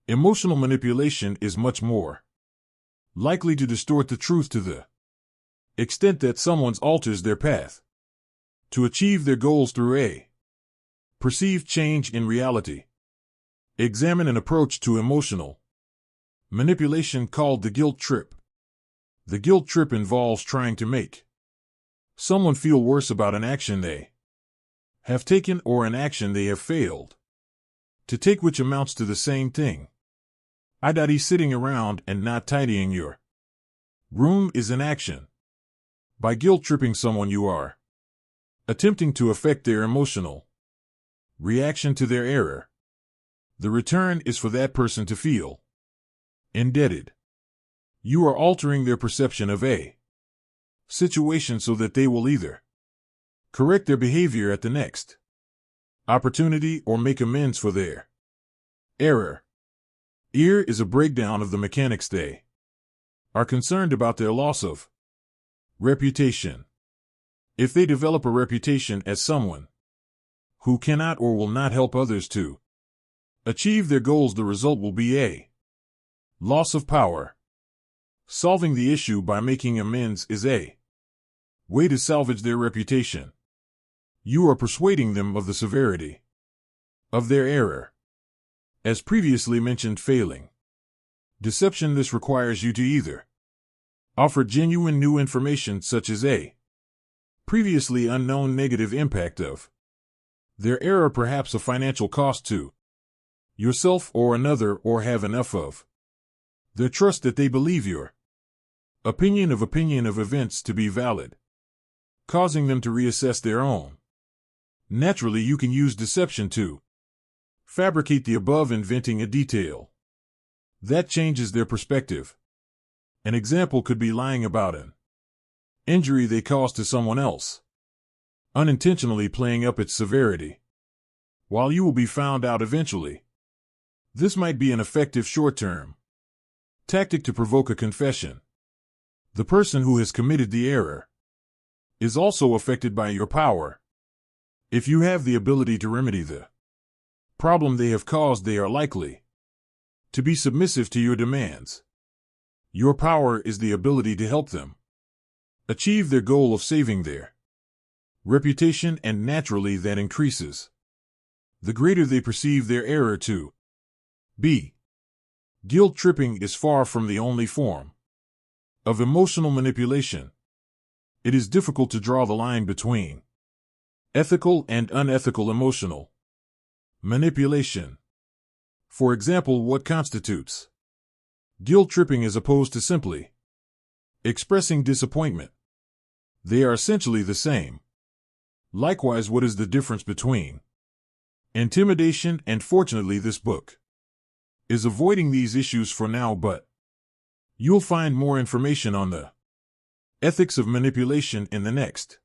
Emotional manipulation is much more likely to distort the truth to the extent that someone alters their path to achieve their goals through a perceived change in reality. Examine an approach to emotional manipulation called the guilt trip. The guilt trip involves trying to make someone feel worse about an action they have taken or an action they have failed to take, which amounts to the same thing. I.e. sitting around and not tidying your room is an action. By guilt-tripping someone, you are attempting to affect their emotional reaction to their error. The return is for that person to feel indebted. You are altering their perception of a situation so that they will either correct their behavior at the next opportunity or make amends for their error. Here is a breakdown of the mechanics they are concerned about: their loss of reputation. If they develop a reputation as someone who cannot or will not help others to achieve their goals, the result will be a loss of power. Solving the issue by making amends is a way to salvage their reputation. You are persuading them of the severity of their error. As previously mentioned, failing deception, this requires you to either offer genuine new information such as a previously unknown negative impact of their error, perhaps a financial cost to yourself or another, or have enough of their trust that they believe your opinion of events to be valid, causing them to reassess their own. Naturally, you can use deception to fabricate the above, inventing a detail that changes their perspective. An example could be lying about an injury they caused to someone else, unintentionally playing up its severity, while you will be found out eventually. This might be an effective short-term tactic to provoke a confession. The person who has committed the error is also affected by your power. If you have the ability to remedy the problem they have caused, they are likely to be submissive to your demands. Your power is the ability to help them achieve their goal of saving their reputation, and naturally that increases the greater they perceive their error to be. Guilt tripping is far from the only form of emotional manipulation. It is difficult to draw the line between ethical and unethical emotional manipulation. For example, what constitutes guilt tripping as opposed to simply expressing disappointment? They are essentially the same. Likewise, what is the difference between intimidation and? Fortunately, this book is avoiding these issues for now, but you'll find more information on the ethics of manipulation in the next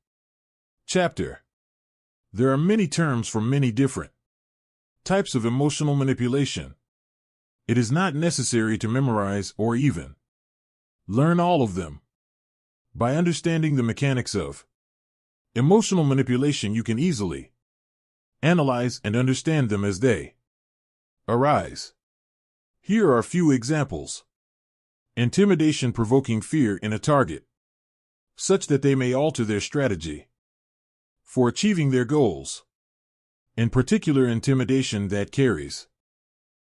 chapter. There are many terms for many different types of emotional manipulation. It is not necessary to memorize or even learn all of them. By understanding the mechanics of emotional manipulation, you can easily analyze and understand them as they arise. Here are a few examples. Intimidation: provoking fear in a target, such that they may alter their strategy for achieving their goals. In particular, intimidation that carries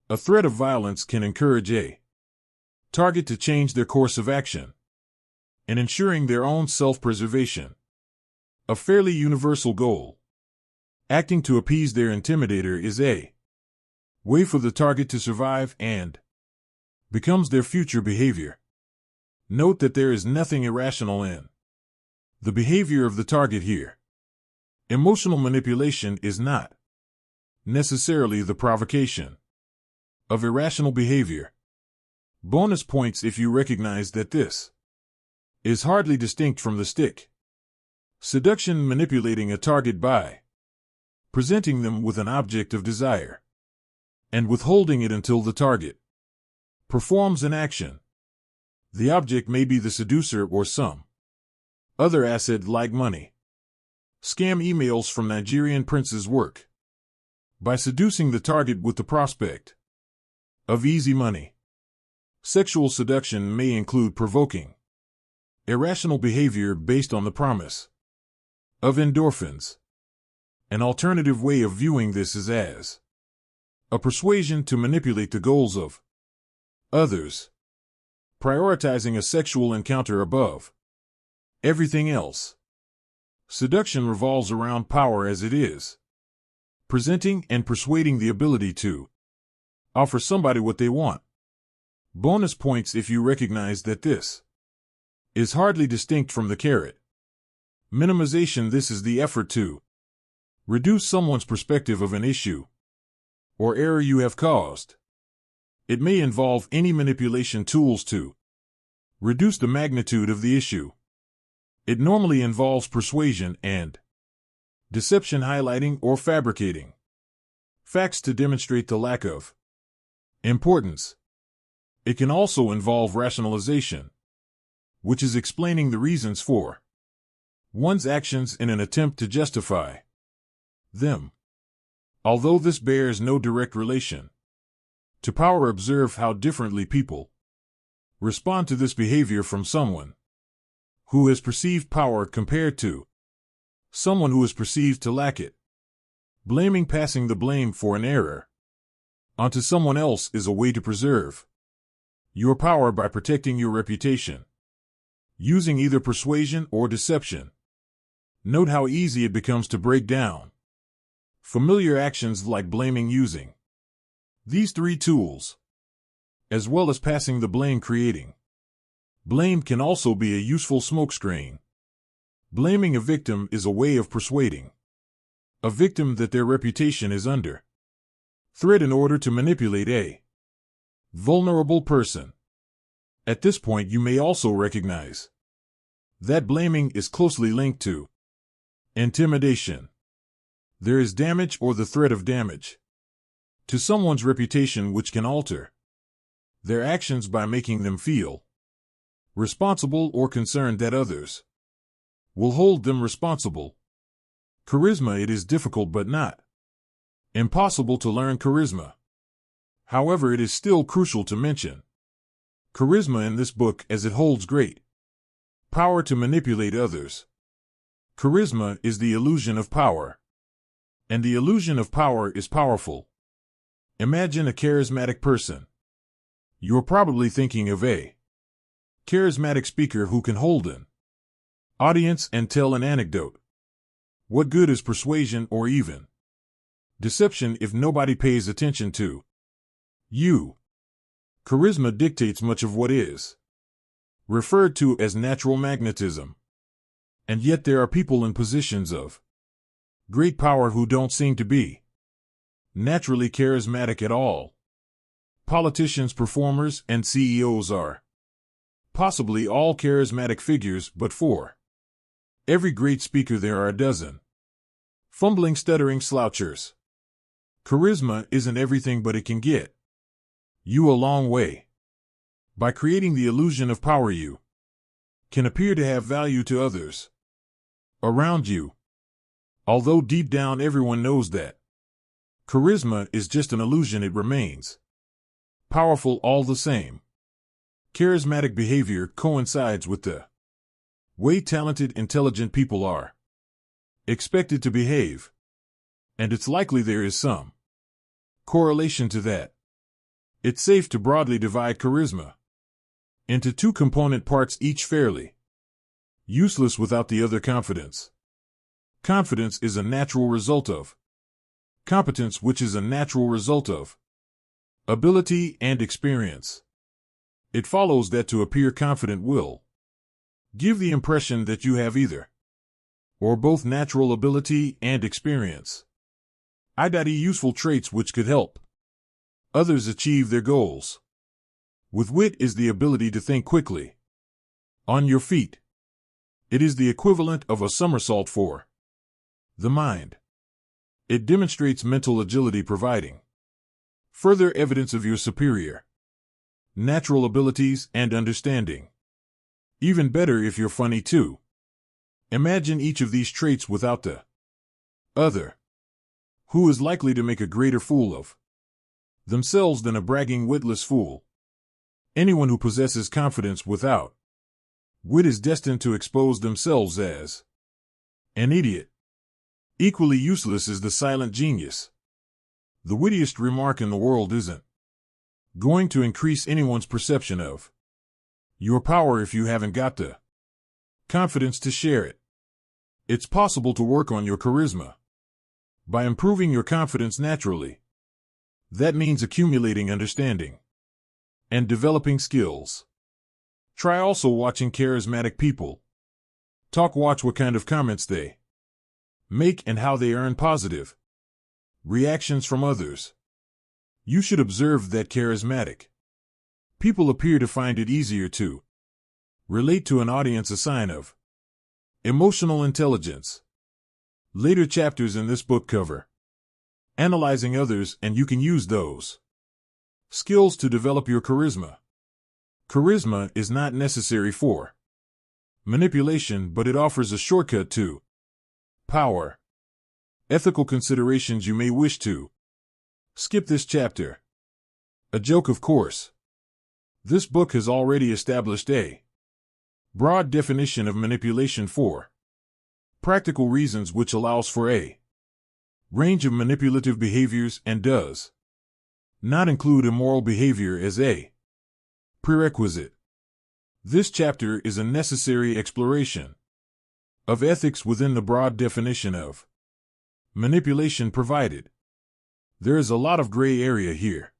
a threat of violence can encourage a target to change their course of action in ensuring their own self-preservation. A fairly universal goal. Acting to appease their intimidator is a way for the target to survive and becomes their future behavior. Note that there is nothing irrational in the behavior of the target here. Emotional manipulation is not necessarily the provocation. of irrational behavior. Bonus points if you recognize that this is hardly distinct from the stick. Seduction, manipulating a target by presenting them with an object of desire and withholding it until the target performs an action. The object may be the seducer or some other asset like money. Scam emails from Nigerian princes work by seducing the target with the prospect of easy money. Sexual seduction may include provoking irrational behavior based on the promise of endorphins. An alternative way of viewing this is as a persuasion to manipulate the goals of others, prioritizing a sexual encounter above everything else. Seduction revolves around power as it is, presenting and persuading the ability to offer somebody what they want. Bonus points if you recognize that this is hardly distinct from the carrot. Minimization, this is the effort to reduce someone's perspective of an issue or error you have caused. It may involve any manipulation tools to reduce the magnitude of the issue. It normally involves persuasion and deception, highlighting or fabricating facts to demonstrate the lack of importance. It can also involve rationalization, which is explaining the reasons for one's actions in an attempt to justify them. Although this bears no direct relation to power, observe how differently people respond to this behavior from someone who has perceived power compared to someone who is perceived to lack it. Blaming, passing the blame for an error onto someone else, is a way to preserve your power by protecting your reputation, using either persuasion or deception. Note how easy it becomes to break down familiar actions like blaming using these three tools, as well as passing the blame. Creating blame can also be a useful smokescreen. Blaming a victim is a way of persuading a victim that their reputation is under threat in order to manipulate a vulnerable person. At this point, you may also recognize that blaming is closely linked to intimidation. There is damage or the threat of damage to someone's reputation, which can alter their actions by making them feel responsible or concerned that others will hold them responsible. Charisma, it is difficult but not impossible to learn charisma. However, it is still crucial to mention charisma in this book as it holds great power to manipulate others. Charisma is the illusion of power, and the illusion of power is powerful. Imagine a charismatic person. You're probably thinking of a charismatic speaker who can hold an audience and tell an anecdote. What good is persuasion or even deception if nobody pays attention to you? Charisma dictates much of what is referred to as natural magnetism. And yet there are people in positions of great power who don't seem to be naturally charismatic at all. Politicians, performers, and CEOs are possibly all charismatic figures, but for every great speaker there are a dozen fumbling, stuttering slouchers. Charisma isn't everything, but it can get you a long way. By creating the illusion of power, you can appear to have value to others around you, although deep down everyone knows that charisma is just an illusion. It remains powerful all the same. Charismatic behavior coincides with the way talented, intelligent people are expected to behave, and it's likely there is some correlation to that. It's safe to broadly divide charisma into two component parts, each fairly useless without the other: confidence. Confidence is a natural result of competence, which is a natural result of ability and experience. It follows that to appear confident will give the impression that you have either or both natural ability and experience, i.e. useful traits which could help Others achieve their goals. With wit is the ability to think quickly. On your feet. It is the equivalent of a somersault for the mind. It demonstrates mental agility, providing further evidence of your superior natural abilities and understanding. Even better if you're funny too. Imagine each of these traits without the other. Who is likely to make a greater fool of themselves than a bragging, witless fool? Anyone who possesses confidence without wit is destined to expose themselves as an idiot. Equally useless is the silent genius. The wittiest remark in the world isn't going to increase anyone's perception of your power if you haven't got the confidence to share it. It's possible to work on your charisma by improving your confidence naturally. That means accumulating understanding and developing skills. Try also watching charismatic people talk. Watch what kind of comments they make and how they earn positive reactions from others. You should observe that charismatic people appear to find it easier to relate to an audience, a sign of emotional intelligence. Later chapters in this book cover analyzing others, and you can use those skills to develop your charisma. Charisma is not necessary for manipulation, but it offers a shortcut to power. Ethical considerations: you may wish to skip this chapter. A joke, of course. This book has already established a broad definition of manipulation for practical reasons, which allows for a range of manipulative behaviors and does not include immoral behavior as a prerequisite. This chapter is a necessary exploration of ethics within the broad definition of manipulation provided. There is a lot of gray area here.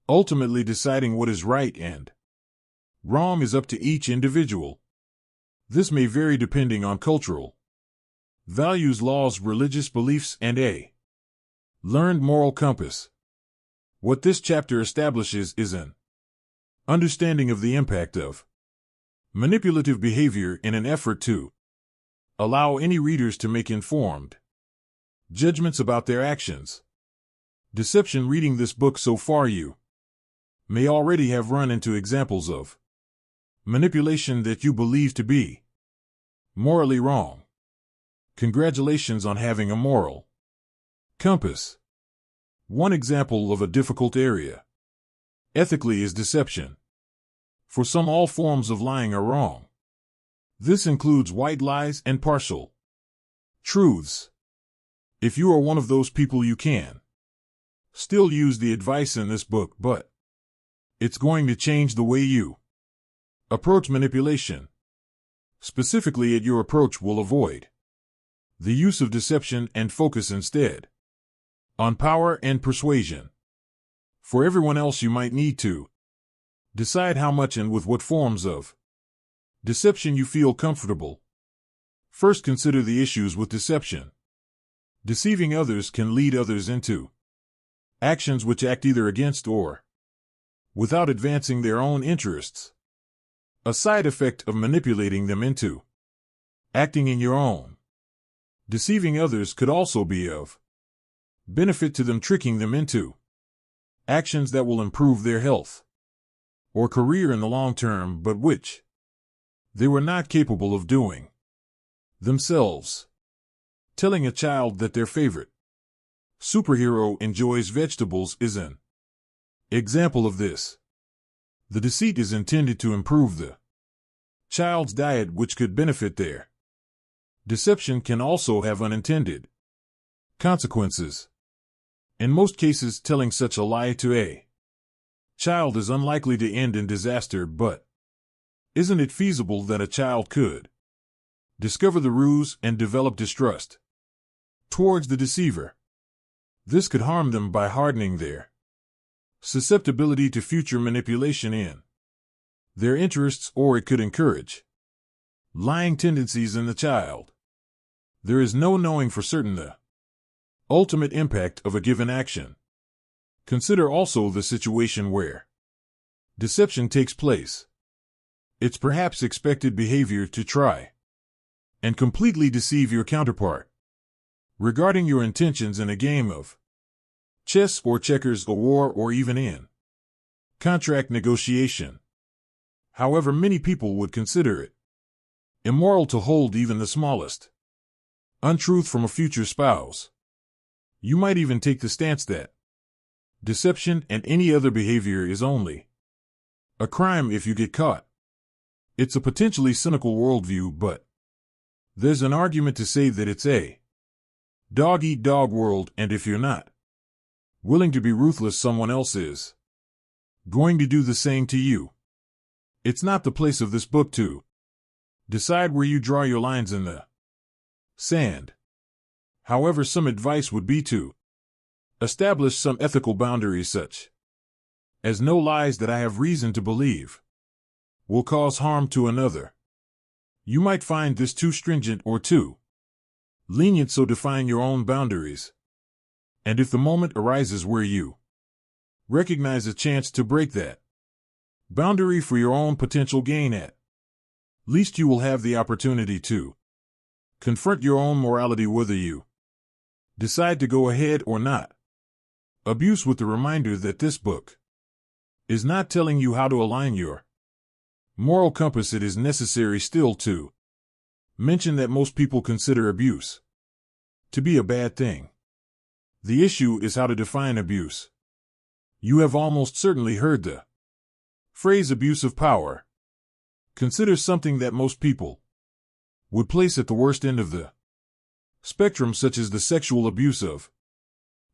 Ultimately, deciding what is right and wrong is up to each individual. This may vary depending on cultural values, laws, religious beliefs, and a learned moral compass. What this chapter establishes is an understanding of the impact of manipulative behavior in an effort to allow any readers to make informed judgments about their actions. Deception: reading this book so far, you may already have run into examples of manipulation that you believe to be morally wrong. Congratulations on having a moral compass. One example of a difficult area ethically is deception. For some, all forms of lying are wrong. This includes white lies and partial truths. If you are one of those people, you can still use the advice in this book, but it's going to change the way you approach manipulation. Specifically, your approach will avoid the use of deception and focus instead on power and persuasion. For everyone else, you might need to decide how much and with what forms of deception you feel comfortable. First, consider the issues with deception. Deceiving others can lead others into actions which act either against or without advancing their own interests. A side effect of manipulating them into acting in your own deceiving others could also be of benefit to them, tricking them into actions that will improve their health or career in the long term, but which they were not capable of doing themselves. Telling a child that their favorite superhero enjoys vegetables is an example of this. The deceit is intended to improve the child's diet, which could benefit their deception. Can also have unintended consequences. In most cases, telling such a lie to a child is unlikely to end in disaster, but isn't it feasible that a child could discover the ruse and develop distrust towards the deceiver? This could harm them by hardening their susceptibility to future manipulation in their interests, or it could encourage lying tendencies in the child. There is no knowing for certain the ultimate impact of a given action. Consider also the situation where deception takes place. It's perhaps expected behavior to try and completely deceive your counterpart regarding your intentions in a game of chess or checkers, a war, or even in contract negotiation. However, many people would consider it immoral to hold even the smallest untruth from a future spouse. You might even take the stance that deception and any other behavior is only a crime if you get caught. It's a potentially cynical worldview, but there's an argument to say that it's a dog-eat-dog world, and if you're not willing to be ruthless, someone else is going to do the same to you. It's not the place of this book to decide where you draw your lines in the sand. However, some advice would be to establish some ethical boundaries, such as no lies that I have reason to believe will cause harm to another. You might find this too stringent or too lenient, so define your own boundaries. And if the moment arises where you recognize a chance to break that boundary for your own potential gain, at least you will have the opportunity to confront your own morality, whether you decide to go ahead or not. Abuse, with the reminder that this book is not telling you how to align your moral compass. It is necessary still to mention that most people consider abuse to be a bad thing. The issue is how to define abuse. You have almost certainly heard the phrase abuse of power. Consider something that most people would place at the worst end of the spectrum, such as the sexual abuse of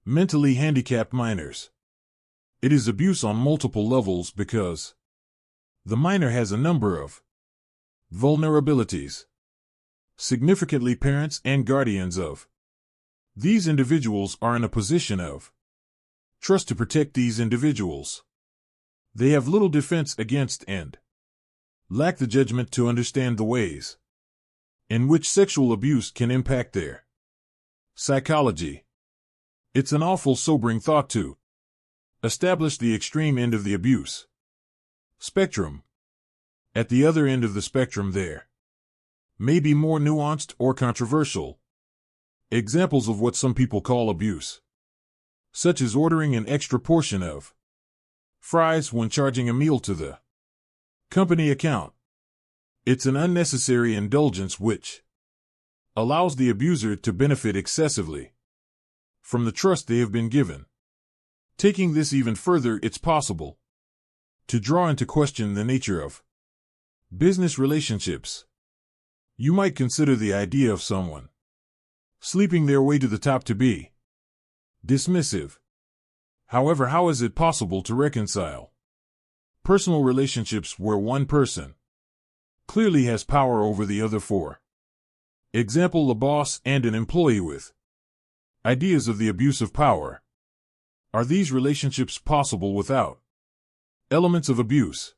mentally handicapped minors. It is abuse on multiple levels because the minor has a number of vulnerabilities. Significantly, parents and guardians of these individuals are in a position of trust to protect these individuals. They have little defense against and lack the judgment to understand the ways in which sexual abuse can impact their psychology. It's an awful sobering thought to establish the extreme end of the abuse spectrum. At the other end of the spectrum, there may be more nuanced or controversial examples of what some people call abuse, such as ordering an extra portion of fries when charging a meal to the company account. It's an unnecessary indulgence which allows the abuser to benefit excessively from the trust they have been given. Taking this even further, it's possible to draw into question the nature of business relationships. You might consider the idea of someone sleeping their way to the top to be dismissive. However, how is it possible to reconcile personal relationships where one person clearly has power over the other? For example, a boss and an employee with ideas of the abuse of power. Are these relationships possible without elements of abuse?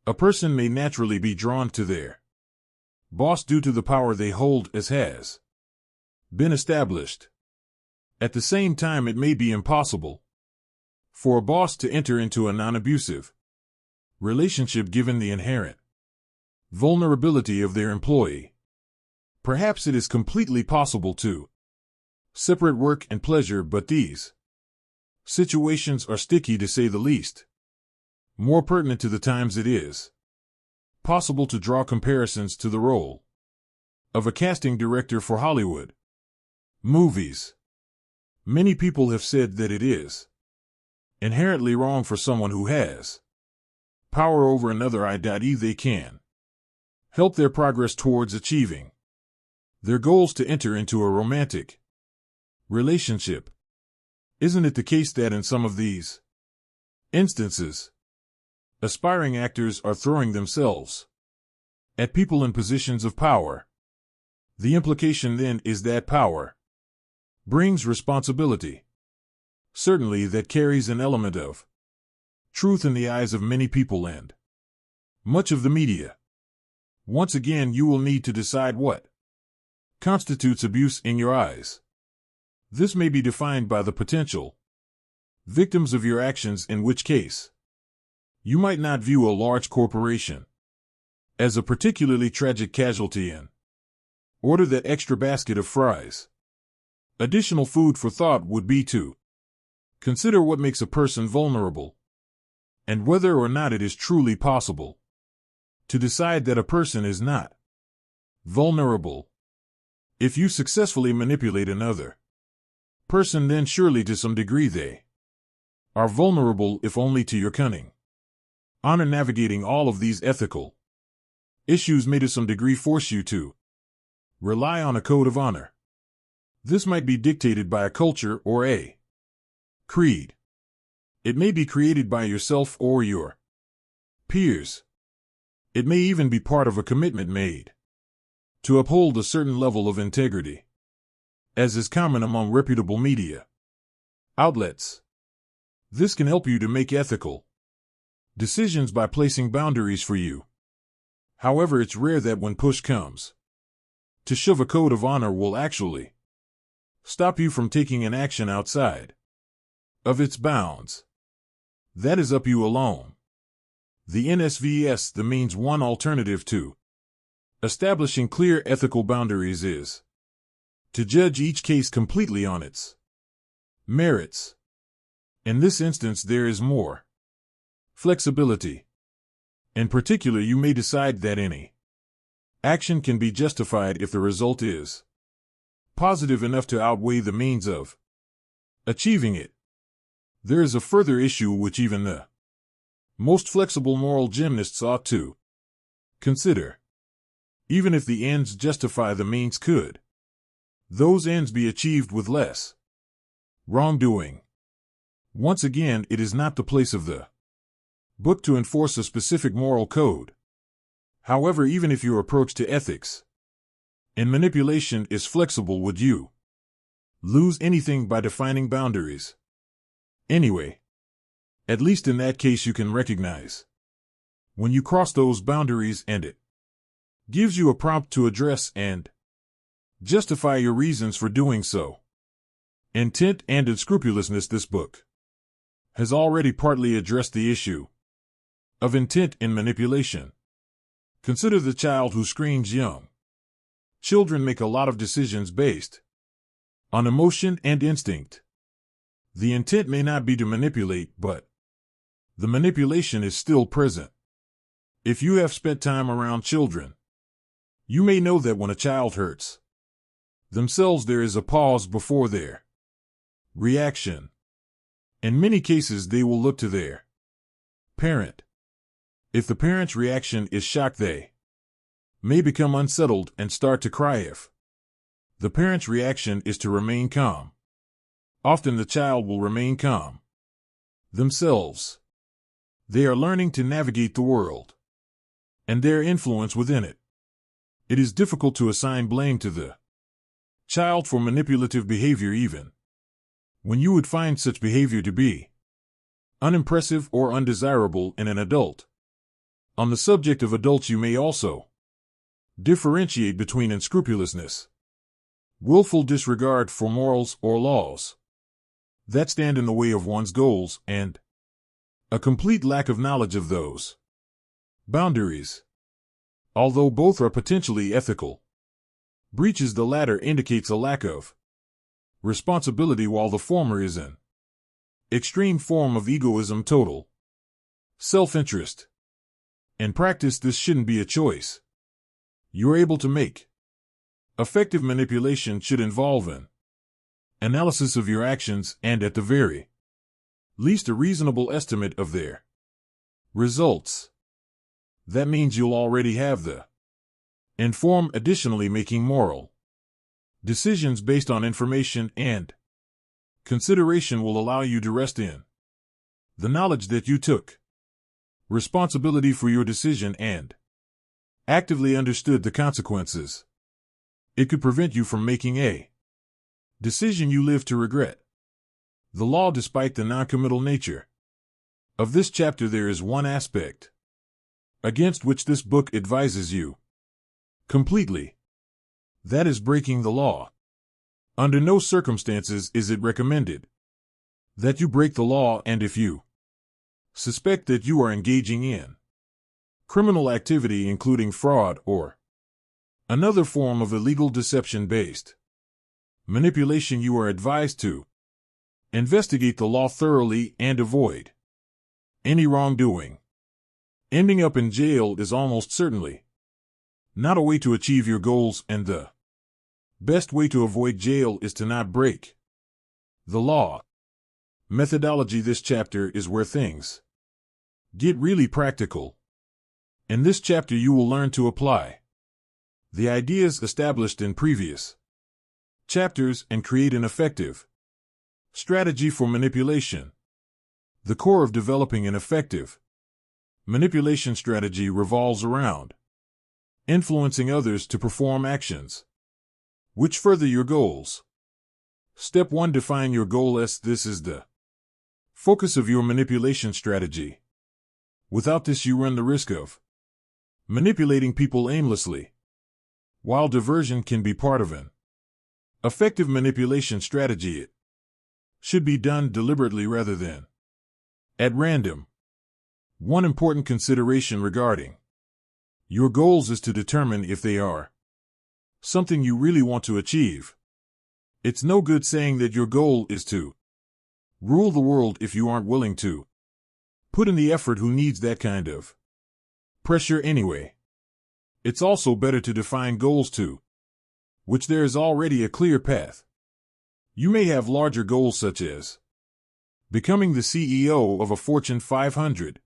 A person may naturally be drawn to their boss due to the power they hold, as has been established. At the same time, it may be impossible for a boss to enter into a non-abusive relationship given the inherent vulnerability of their employee. Perhaps it is completely possible to separate work and pleasure, but these situations are sticky, to say the least. More pertinent to the times, it is possible to draw comparisons to the role of a casting director for Hollywood movies. Many people have said that it is inherently wrong for someone who has power over another, i.e. they can help their progress towards achieving their goals, to enter into a romantic relationship. Isn't it the case that in some of these instances, aspiring actors are throwing themselves at people in positions of power? The implication then is that power brings responsibility. Certainly that carries an element of truth in the eyes of many people and much of the media. Once again, you will need to decide what constitutes abuse in your eyes. This may be defined by the potential Victims of your actions, in which case you might not view a large corporation as a particularly tragic casualty in. Order that extra basket of fries. Additional food for thought would be to consider what makes a person vulnerable, and whether or not it is truly possible to decide that a person is not vulnerable. If you successfully manipulate another person, then surely to some degree they are vulnerable, if only to your cunning. Honor. Navigating all of these ethical issues may to some degree force you to rely on a code of honor. This might be dictated by a culture or a creed. It may be created by yourself or your peers. It may even be part of a commitment made to uphold a certain level of integrity, as is common among reputable media outlets. This can help you to make ethical decisions by placing boundaries for you. However, it's rare that when push comes to shove, a code of honor will actually stop you from taking an action outside of its bounds. That is up you alone. The NSVS, the means one alternative to establishing clear ethical boundaries is to judge each case completely on its merits. In this instance, there is more flexibility. In particular, you may decide that any action can be justified if the result is positive enough to outweigh the means of achieving it. There is a further issue which even the most flexible moral gymnasts ought to consider. Even if the ends justify the means, could those ends be achieved with less wrongdoing? Once again, it is not the place of the book to enforce a specific moral code. However, even if your approach to ethics and manipulation is flexible, would you lose anything by defining boundaries? Anyway, at least in that case you can recognize when you cross those boundaries, and it gives you a prompt to address and justify your reasons for doing so. Intent and unscrupulousness. This book has already partly addressed the issue of intent in manipulation. Consider the child who screams young. Children make a lot of decisions based on emotion and instinct. The intent may not be to manipulate, but the manipulation is still present. If you have spent time around children, you may know that when a child hurts themselves, there is a pause before their reaction. In many cases, they will look to their parent. If the parent's reaction is shock, they may become unsettled and start to cry. If the parent's reaction is to remain calm, often the child will remain calm themselves. They are learning to navigate the world and their influence within it. It is difficult to assign blame to the child for manipulative behavior, even when you would find such behavior to be unimpressive or undesirable in an adult. On the subject of adults, you may also differentiate between unscrupulousness, willful disregard for morals or laws that stand in the way of one's goals, and a complete lack of knowledge of those boundaries. Although both are potentially ethical breaches, the latter indicates a lack of responsibility, while the former is an extreme form of egoism, total self-interest. In practice, this shouldn't be a choice you're able to make. Effective manipulation should involve an analysis of your actions and, at the very least, a reasonable estimate of their results. That means you'll already have the inform. Additionally, making moral decisions based on information and consideration will allow you to rest in the knowledge that you took responsibility for your decision and actively understood the consequences. It could prevent you from making a decision you live to regret. The law. Despite the noncommittal nature of this chapter, there is one aspect against which this book advises you completely. That is breaking the law. Under no circumstances is it recommended that you break the law, and if you suspect that you are engaging in criminal activity including fraud or another form of illegal deception-based manipulation, you are advised to investigate the law thoroughly and avoid any wrongdoing. Ending up in jail is almost certainly not a way to achieve your goals, and the best way to avoid jail is to not break the law. Methodology. This chapter is where things get really practical. In this chapter you will learn to apply the ideas established in previous chapters and create an effective strategy for manipulation. The core of developing an effective manipulation strategy revolves around influencing others to perform actions which further your goals. Step 1. Define your goal. This is the focus of your manipulation strategy. Without this, you run the risk of manipulating people aimlessly. While diversion can be part of an effective manipulation strategy, it should be done deliberately rather than at random. One important consideration regarding your goals is to determine if they are something you really want to achieve. It's no good saying that your goal is to rule the world if you aren't willing to put in the effort. Who needs that kind of pressure anyway? It's also better to define goals to which there is already a clear path. You may have larger goals such as becoming the CEO of a Fortune 500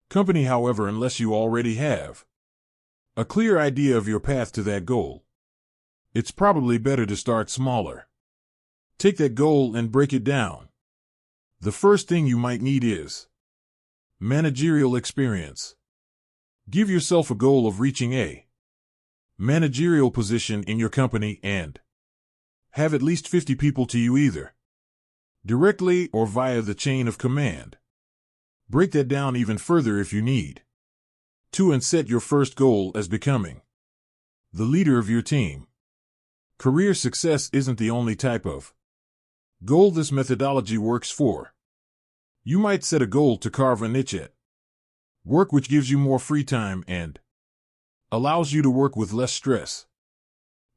company. However, unless you already have a clear idea of your path to that goal, it's probably better to start smaller. Take that goal and break it down. The first thing you might need is managerial experience. Give yourself a goal of reaching a managerial position in your company and have at least 50 people to you either directly or via the chain of command. Break that down even further if you need to, and set your first goal as becoming the leader of your team. Career success isn't the only type of goal this methodology works for. You might set a goal to carve a niche at work which gives you more free time and allows you to work with less stress.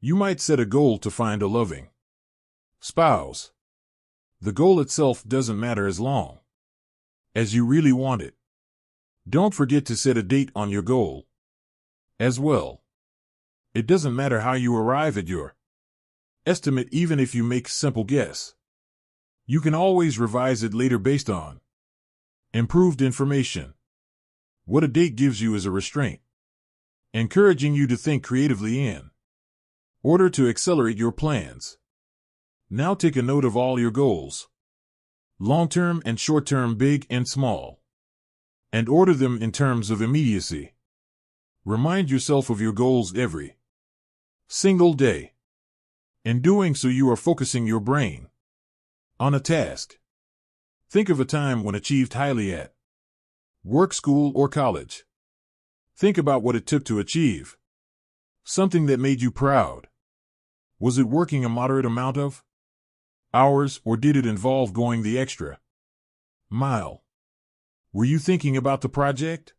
You might set a goal to find a loving spouse. The goal itself doesn't matter as long as you really want it. Don't forget to set a date on your goal as well. It doesn't matter how you arrive at your estimate, even if you make a simple guess. You can always revise it later based on improved information. What a date gives you is a restraint, encouraging you to think creatively in order to accelerate your plans. Now take a note of all your goals, long-term and short-term, big and small, and order them in terms of immediacy. Remind yourself of your goals every single day. In doing so, you are focusing your brain on a task. Think of a time when achieved highly at work, school, or college. Think about what it took to achieve something that made you proud. Was it working a moderate amount of hours, or did it involve going the extra mile? Were you thinking about the project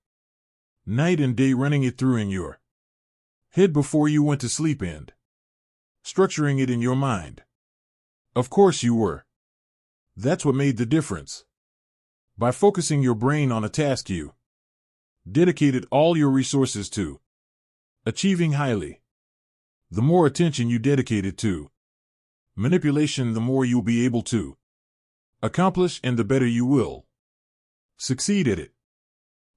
night and day, running it through in your head before you went to sleep and structuring it in your mind? Of course you were. That's what made the difference. By focusing your brain on a task you dedicated all your resources to achieving highly. The more attention you dedicated to manipulation, the more you'll be able to accomplish, and the better you will succeed at it.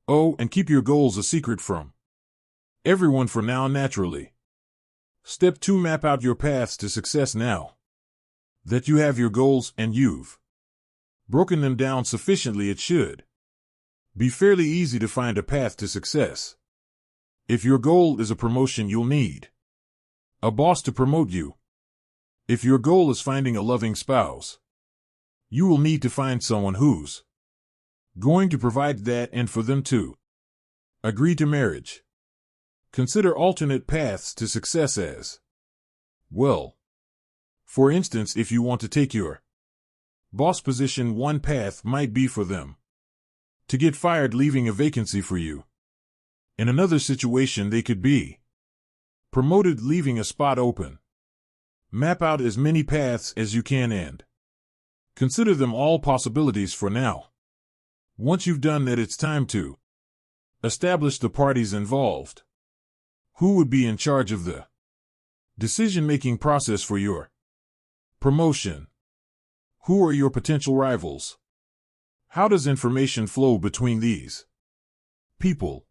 Oh, and keep your goals a secret from everyone for now, naturally. Step 2. Map out your paths to success. Now that you have your goals and you've broken them down sufficiently, it should be fairly easy to find a path to success. If your goal is a promotion, you'll need a boss to promote you. If your goal is finding a loving spouse, you will need to find someone who's going to provide that, and for them to agree to marriage. Consider alternate paths to success as well. For instance, if you want to take your Boss position. One path might be for them to get fired, leaving a vacancy for you. In another situation, they could be promoted, leaving a spot open. Map out as many paths as you can and consider them all possibilities for now. Once you've done that, it's time to establish the parties involved. Who would be in charge of the decision-making process for your promotion? Who are your potential rivals? How does information flow between these people?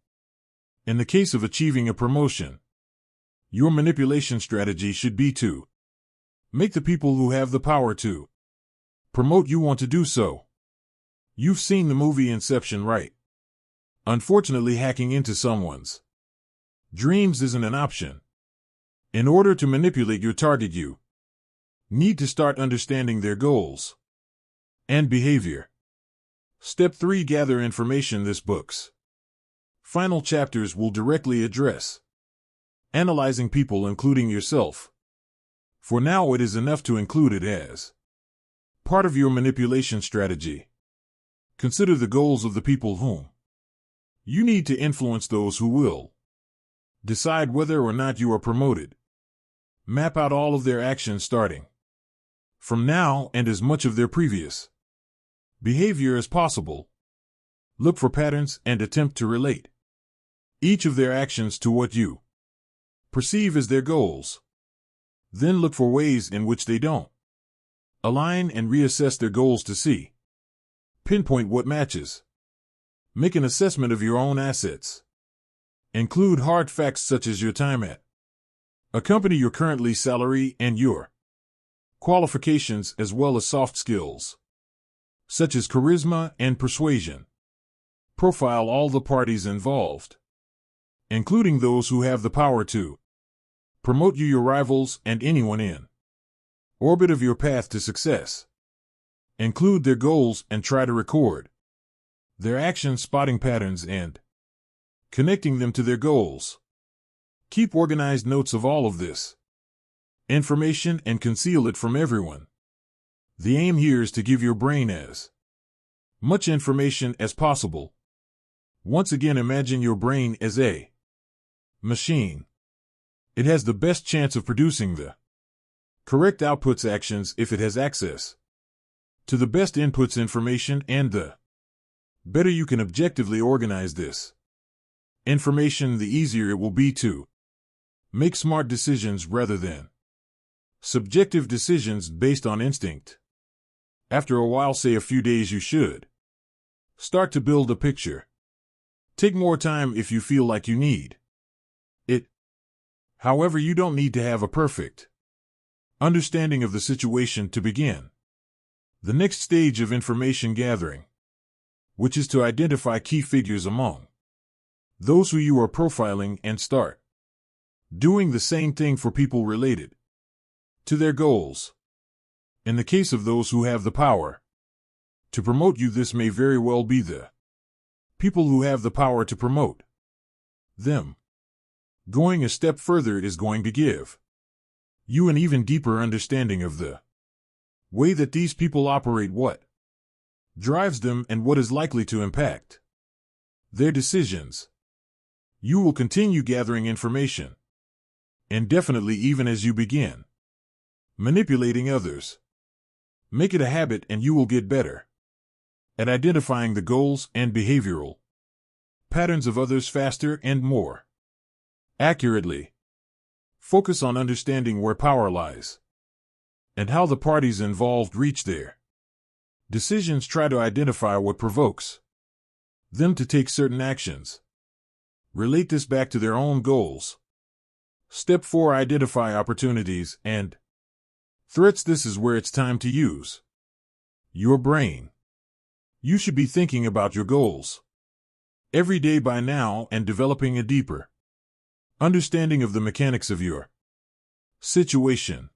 In the case of achieving a promotion, your manipulation strategy should be to make the people who have the power to promote you want to do so. You've seen the movie Inception, right? Unfortunately, hacking into someone's dreams isn't an option. In order to manipulate your target, you need to start understanding their goals and behavior. Step 3. Gather information. This book's final chapters will directly address analyzing people, including yourself. For now, it is enough to include it as part of your manipulation strategy. Consider the goals of the people whom you need to influence, those who will decide whether or not you are promoted. Map out all of their actions starting from now and as much of their previous behavior as possible. Look for patterns and attempt to relate each of their actions to what you perceive as their goals. Then look for ways in which they don't align and reassess their goals to see. Pinpoint what matches. Make an assessment of your own assets. Include hard facts such as your time at a company, your currently salary, and your qualifications, as well as soft skills such as charisma and persuasion. Profile all the parties involved, including those who have the power to promote you, your rivals, and anyone in orbit of your path to success. Include their goals and try to record their actions, spotting patterns and connecting them to their goals. Keep organized notes of all of this information and conceal it from everyone. The aim here is to give your brain as much information as possible. Once again, imagine your brain as a machine. It has the best chance of producing the correct outputs, actions, if it has access to the best inputs, information, and the better you can objectively organize this information, the easier it will be to make smart decisions rather than subjective decisions based on instinct. After a while, say a few days, you should start to build a picture. Take more time if you feel like you need it. However, you don't need to have a perfect understanding of the situation to begin the next stage of information gathering, which is to identify key figures among those who you are profiling and start doing the same thing for people related to their goals. In the case of those who have the power to promote you, this may very well be the people who have the power to promote them. Going a step further, it is going to give you an even deeper understanding of the way that these people operate, what drives them, and what is likely to impact their decisions. You will continue gathering information indefinitely, even as you begin manipulating others. Make it a habit, and you will get better at identifying the goals and behavioral patterns of others faster and more accurately. Focus on understanding where power lies and how the parties involved reach their decisions. Try to identify what provokes them to take certain actions. Relate this back to their own goals. Step 4. Identify opportunities and threats. This is where it's time to use your brain. You should be thinking about your goals every day by now and developing a deeper understanding of the mechanics of your situation.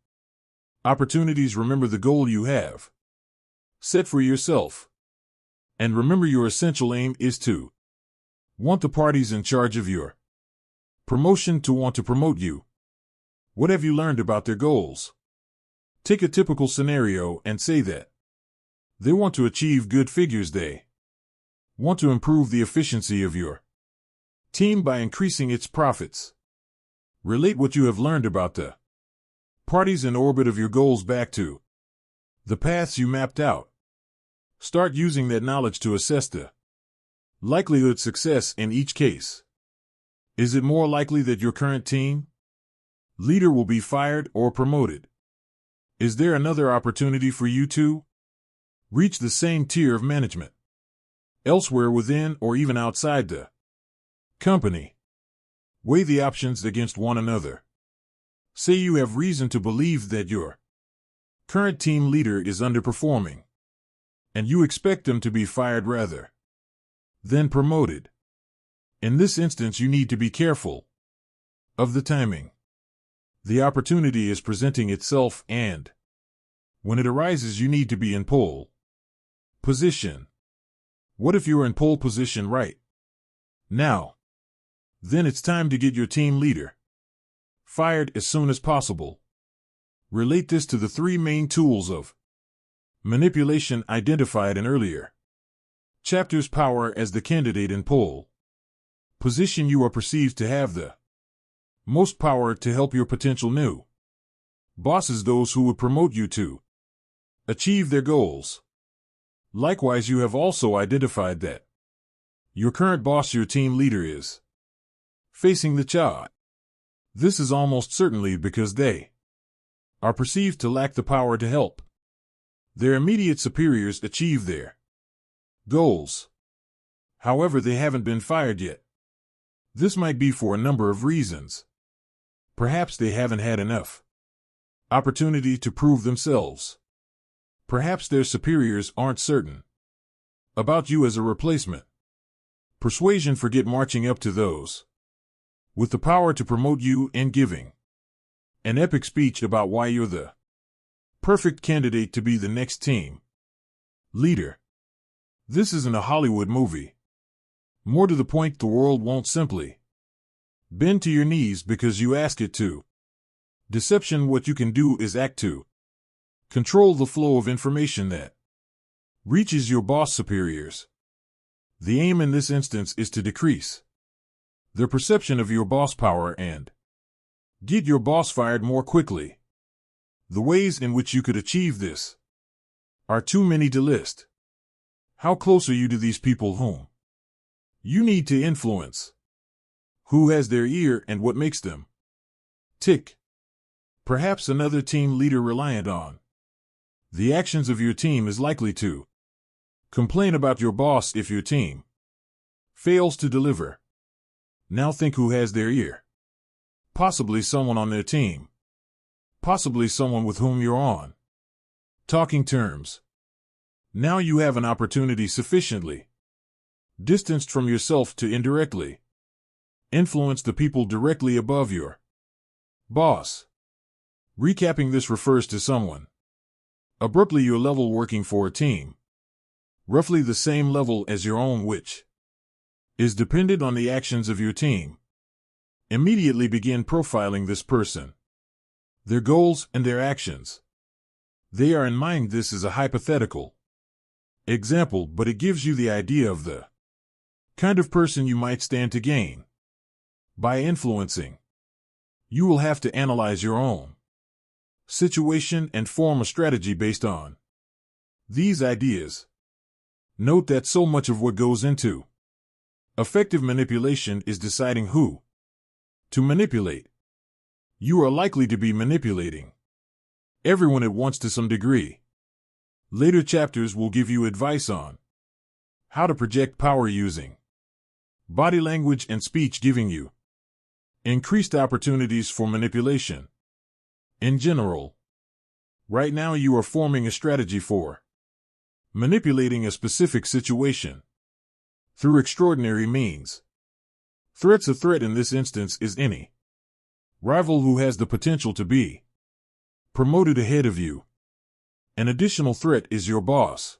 Opportunities. Remember the goal you have set for yourself. And remember, your essential aim is to want the parties in charge of your promotion to want to promote you. What have you learned about their goals? Take a typical scenario and say that They want to achieve good figures. They want to improve the efficiency of your team by increasing its profits. Relate what you have learned about the parties in orbit of your goals back to the paths you mapped out. Start using that knowledge to assess the likelihood success in each case. Is it more likely that your current team leader will be fired or promoted? Is there another opportunity for you to reach the same tier of management elsewhere within or even outside the company? Weigh the options against one another. Say you have reason to believe that your current team leader is underperforming, and you expect them to be fired rather than promoted. In this instance, you need to be careful of the timing. The opportunity is presenting itself, and when it arises, you need to be in pole position. What if you're in pole position right now? Then it's time to get your team leader fired as soon as possible. Relate this to the three main tools of manipulation identified in earlier chapters. Power as the candidate in pole position. You are perceived to have the most power to help your potential new bosses, those who would promote you, to achieve their goals. Likewise, you have also identified that your current boss, your team leader, is facing the challenge. This is almost certainly because they are perceived to lack the power to help their immediate superiors achieve their goals. However, they haven't been fired yet. This might be for a number of reasons. Perhaps they haven't had enough opportunity to prove themselves. Perhaps their superiors aren't certain about you as a replacement. Persuasion. Forget marching up to those with the power to promote you and giving an epic speech about why you're the perfect candidate to be the next team leader. This isn't a Hollywood movie. More to the point, the world won't simply bend to your knees because you ask it to. Deception. What you can do is act to control the flow of information that reaches your boss superiors. The aim in this instance is to decrease their perception of your boss power and get your boss fired more quickly. The ways in which you could achieve this are too many to list. How close are you to these people whom you need to influence? Who has their ear and what makes them tick? Perhaps another team leader reliant on the actions of your team is likely to complain about your boss if your team fails to deliver. Now think who has their ear. Possibly someone on their team. Possibly someone with whom you're on talking terms. Now you have an opportunity sufficiently distanced from yourself to indirectly influence the people directly above your boss. Recapping, this refers to someone abruptly your level working for a team roughly the same level as your own, which is dependent on the actions of your team. Immediately begin profiling this person, their goals and their actions. They are in mind. This is a hypothetical example, but it gives you the idea of the kind of person you might stand to gain by influencing. You will have to analyze your own situation and form a strategy based on these ideas. Note that so much of what goes into effective manipulation is deciding who to manipulate. You are likely to be manipulating everyone at once to some degree. Later chapters will give you advice on how to project power using body language and speech, giving you increased opportunities for manipulation. In general, right now you are forming a strategy for manipulating a specific situation through extraordinary means. A threat in this instance is any rival who has the potential to be promoted ahead of you. An additional threat is your boss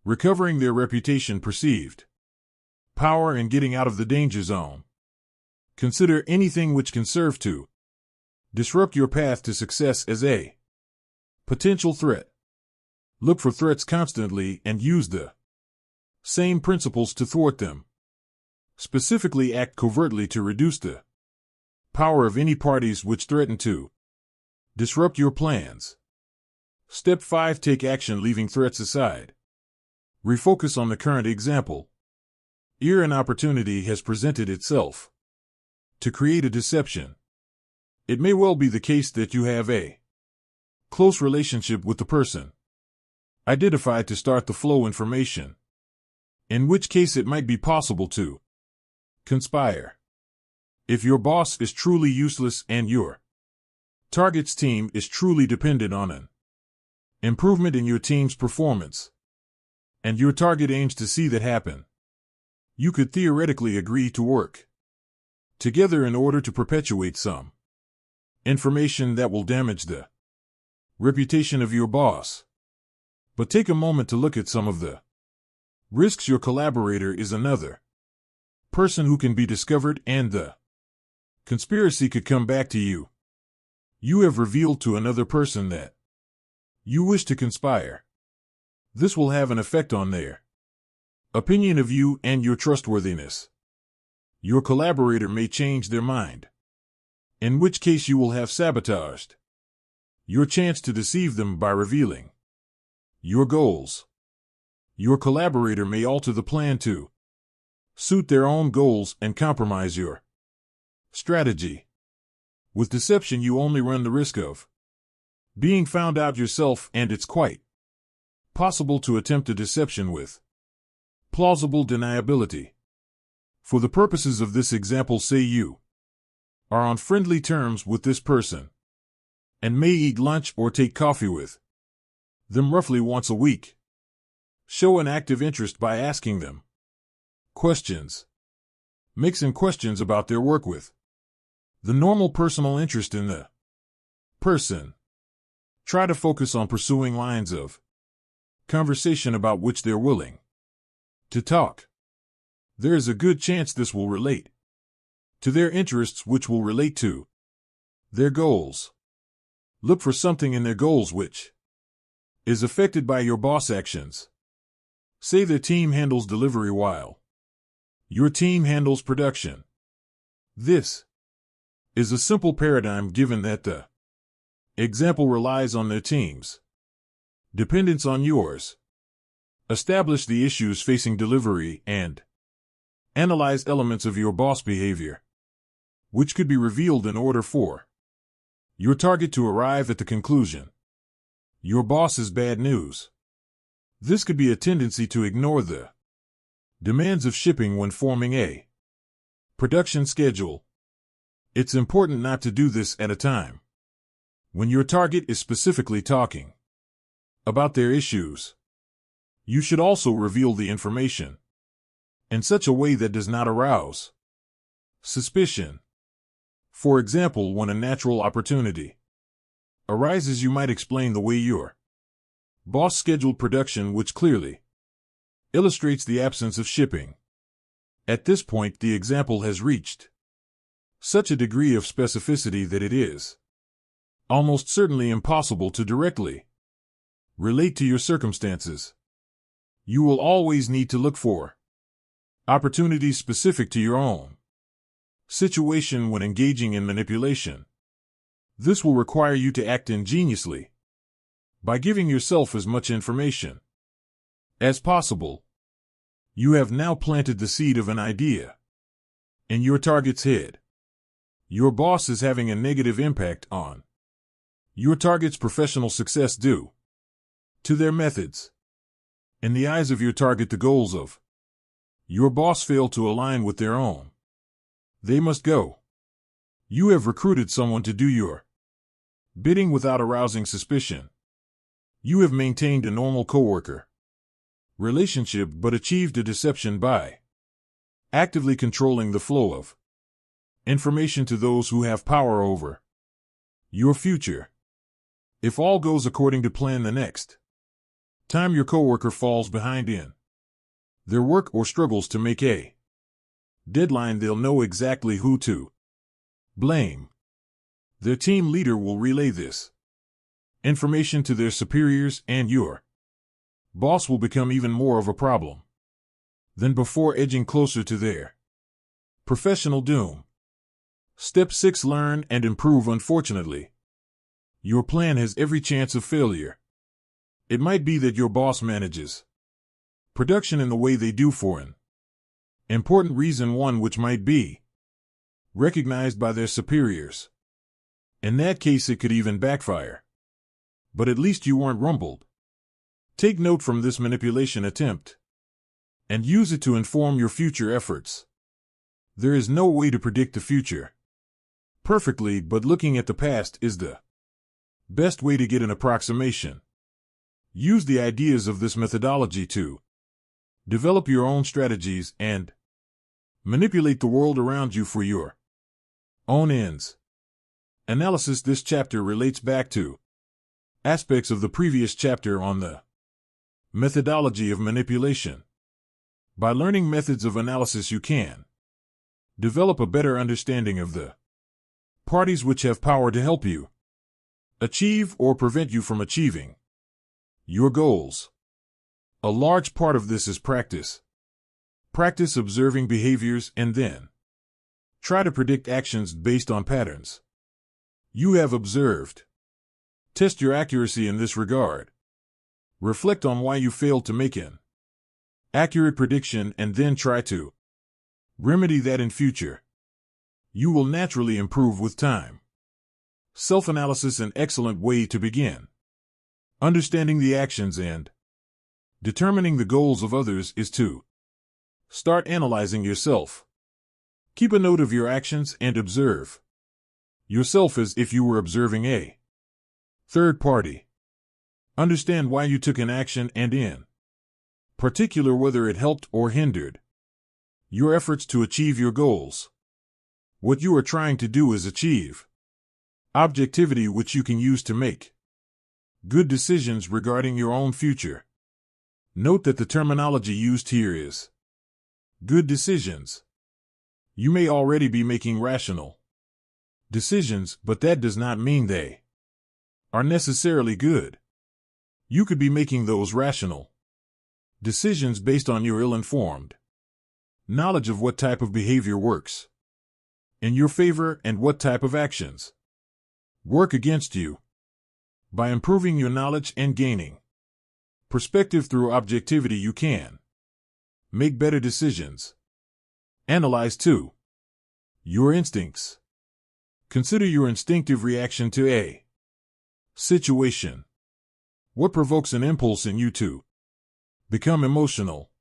recovering their reputation, perceived power, and getting out of the danger zone. Consider anything which can serve to disrupt your path to success as a potential threat. Look for threats constantly and use the same principles to thwart them. Specifically, act covertly to reduce the power of any parties which threaten to disrupt your plans. Step 5. Take action leaving threats aside. Refocus on the current example. Here an opportunity has presented itself to create a deception. It may well be the case that you have a close relationship with the person identified to start the flow information, in which case it might be possible to conspire. If your boss is truly useless and your target's team is truly dependent on an improvement in your team's performance, and your target aims to see that happen, you could theoretically agree to work together in order to perpetuate some information that will damage the reputation of your boss. But take a moment to look at some of the risks. Your collaborator is another person who can be discovered, and the conspiracy could come back to you. You have revealed to another person that you wish to conspire. This will have an effect on their opinion of you and your trustworthiness. Your collaborator may change their mind, in which case you will have sabotaged your chance to deceive them by revealing your goals. Your collaborator may alter the plan to suit their own goals and compromise your strategy. With deception, you only run the risk of being found out yourself, and it's quite possible to attempt a deception with plausible deniability. For the purposes of this example, say you are on friendly terms with this person and may eat lunch or take coffee with them roughly once a week. Show an active interest by asking them questions. Mix in questions about their work with the normal personal interest in the person. Try to focus on pursuing lines of conversation about which they're willing to talk. There is a good chance this will relate to their interests, which will relate to their goals. Look for something in their goals which is affected by your boss' actions. Say their team handles delivery while your team handles production. This is a simple paradigm given that the example relies on their team's dependence on yours. Establish the issues facing delivery and analyze elements of your boss' behavior, which could be revealed in order for your target to arrive at the conclusion your boss is bad news. This could be a tendency to ignore the demands of shipping when forming a production schedule. It's important not to do this at a time when your target is specifically talking about their issues. You should also reveal the information in such a way that does not arouse suspicion. For example, when a natural opportunity arises, you might explain the way your boss scheduled production, which clearly illustrates the absence of shipping. At this point, the example has reached such a degree of specificity that it is almost certainly impossible to directly relate to your circumstances. You will always need to look for opportunities specific to your own situation when engaging in manipulation. This will require you to act ingeniously by giving yourself as much information as possible. You have now planted the seed of an idea in your target's head. Your boss is having a negative impact on your target's professional success due to their methods. In the eyes of your target, the goals of your boss fail to align with their own. They must go. You have recruited someone to do your bidding without arousing suspicion. You have maintained a normal coworker relationship but achieved a deception by actively controlling the flow of information to those who have power over your future. If all goes according to plan, the next time your coworker falls behind in their work or struggles to make a deadline, they'll know exactly who to blame. Their team leader will relay this information to their superiors, and your boss will become even more of a problem than before, edging closer to their professional doom. Step 6. Learn and improve. Unfortunately, your plan has every chance of failure. It might be that your boss manages production in the way they do for an important reason, one which might be recognized by their superiors. In that case, it could even backfire. But at least you weren't rumbled. Take note from this manipulation attempt and use it to inform your future efforts. There is no way to predict the future perfectly, but looking at the past is the best way to get an approximation. Use the ideas of this methodology to develop your own strategies and manipulate the world around you for your own ends. Analysis. This chapter relates back to aspects of the previous chapter on the methodology of manipulation. By learning methods of analysis, you can develop a better understanding of the parties which have power to help you achieve or prevent you from achieving your goals. A large part of this is practice. Practice observing behaviors and then try to predict actions based on patterns you have observed. Test your accuracy in this regard. Reflect on why you failed to make an accurate prediction and then try to remedy that in future. You will naturally improve with time. Self-analysis, an excellent way to begin understanding the actions and determining the goals of others, is to start analyzing yourself. Keep a note of your actions and observe yourself as if you were observing a third party. Understand why you took an action and, in particular, whether it helped or hindered your efforts to achieve your goals. What you are trying to do is achieve objectivity, which you can use to make good decisions regarding your own future. Note that the terminology used here is good decisions. You may already be making rational decisions, but that does not mean they are necessarily good. You could be making those rational decisions based on your ill-informed knowledge of what type of behavior works in your favor and what type of actions work against you. By improving your knowledge and gaining perspective through objectivity, you can make better decisions. Analyze 2. Your instincts. Consider your instinctive reaction to a situation. What provokes an impulse in you to become emotional?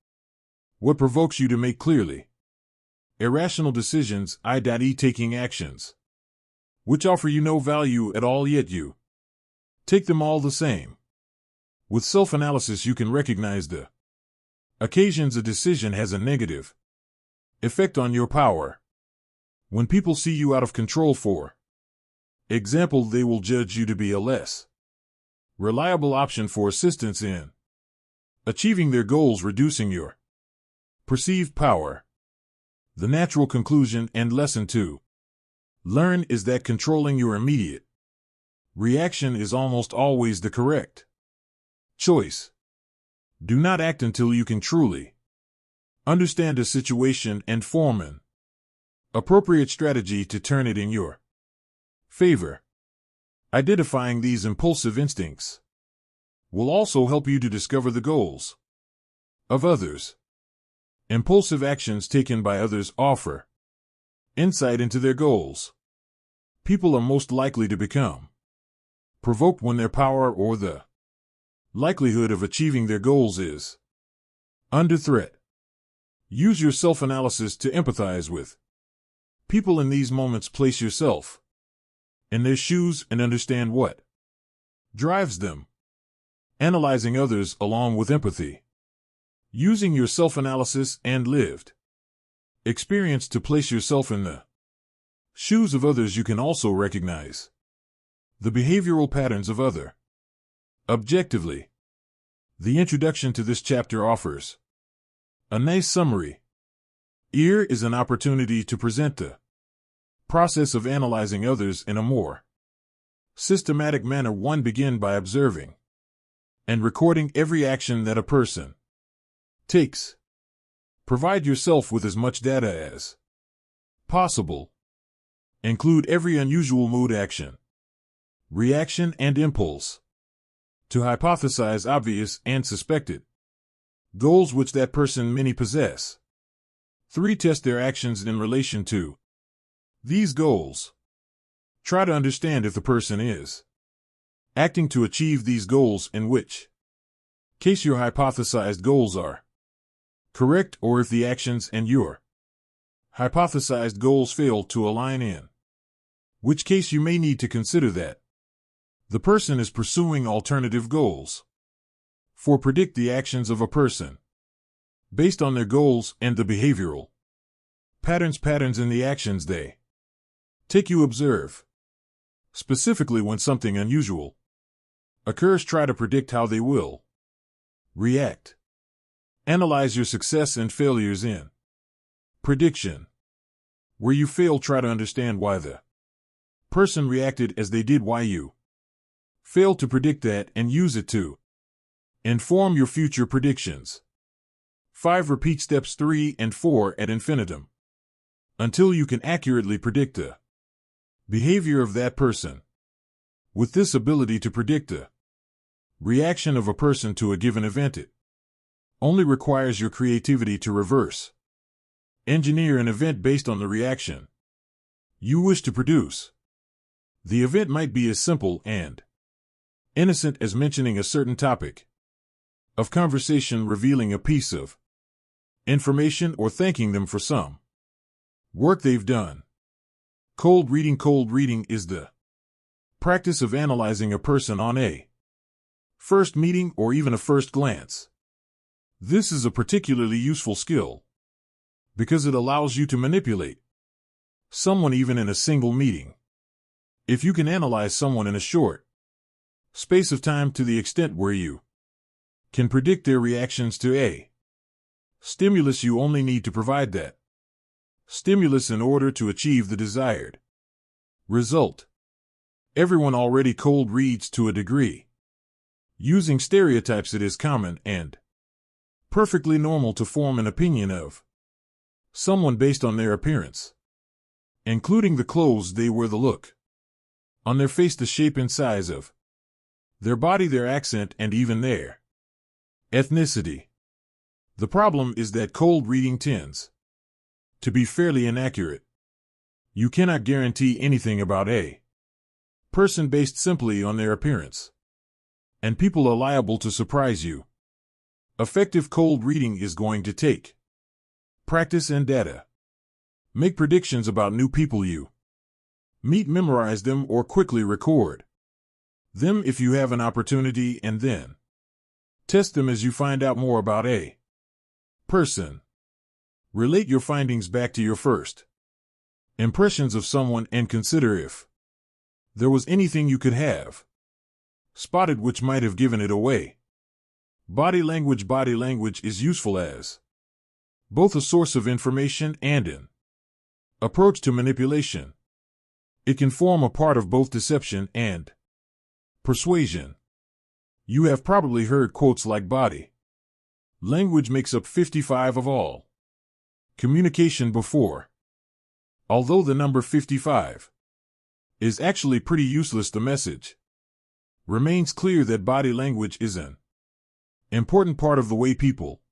What provokes you to make clearly irrational decisions, i.e. taking actions which offer you no value at all, yet you take them all the same? With self-analysis, you can recognize the occasions a decision has a negative effect on your power. When people see you out of control, for example, they will judge you to be a less reliable option for assistance in achieving their goals, reducing your perceived power. The natural conclusion and lesson to learn is that controlling your immediate reaction is almost always the correct choice. Do not act until you can truly understand a situation and form an appropriate strategy to turn it in your favor. Identifying these impulsive instincts will also help you to discover the goals of others. Impulsive actions taken by others offer insight into their goals. People are most likely to become provoked when their power or the likelihood of achieving their goals is under threat. Use your self-analysis to empathize with people in these moments. Place yourself in their shoes and understand what drives them. Analyzing others along with empathy. Using your self-analysis and lived experience to place yourself in the shoes of others, you can also recognize the behavioral patterns of other objectively. The introduction to this chapter offers a nice summary. Here is an opportunity to present the process of analyzing others in a more systematic manner. 1. Begin by observing and recording every action that a person takes. Provide yourself with as much data as possible. Include every unusual mood, action, reaction, and impulse to hypothesize obvious and suspected goals which that person may possess. 3. Test their actions in relation to these goals. Try to understand if the person is acting to achieve these goals, in which case your hypothesized goals are correct, or if the actions and your hypothesized goals fail to align, in which case you may need to consider that the person is pursuing alternative goals. 4. Predict the actions of a person based on their goals and the behavioral patterns in the actions they take. You observe. Specifically, when something unusual occurs, try to predict how they will react. Analyze your success and failures in prediction. Where you fail, try to understand why the person reacted as they did, why you failed to predict that, and use it to inform your future predictions. 5. Repeat steps 3 and 4 ad infinitum until you can accurately predict the behavior of that person. With this ability to predict the reaction of a person to a given event, it only requires your creativity to reverse engineer an event based on the reaction you wish to produce. The event might be as simple and innocent as mentioning a certain topic of conversation, revealing a piece of information, or thanking them for some work they've done. Cold reading. Cold reading is the practice of analyzing a person on a first meeting or even a first glance. This is a particularly useful skill because it allows you to manipulate someone even in a single meeting. If you can analyze someone in a short space of time to the extent where you can predict their reactions to a stimulus, you only need to provide that stimulus in order to achieve the desired result. Everyone already cold reads to a degree. Using stereotypes, it is common and perfectly normal to form an opinion of someone based on their appearance, including the clothes they wear, the look on their face, the shape and size of their body, their accent, and even their ethnicity. The problem is that cold reading tends to be fairly inaccurate. You cannot guarantee anything about a person based simply on their appearance, and people are liable to surprise you. Effective cold reading is going to take practice and data. Make predictions about new people you meet, memorize them, or quickly record them if you have an opportunity, and then test them as you find out more about a person. Relate your findings back to your first impressions of someone and consider if there was anything you could have spotted which might have given it away. Body language. Body language is useful as both a source of information and an approach to manipulation. It can form a part of both deception and persuasion. You have probably heard quotes like, "Body language makes up 55% of all communication," before. Although the number 55 is actually pretty useless, the message remains clear that body language is an important part of the way people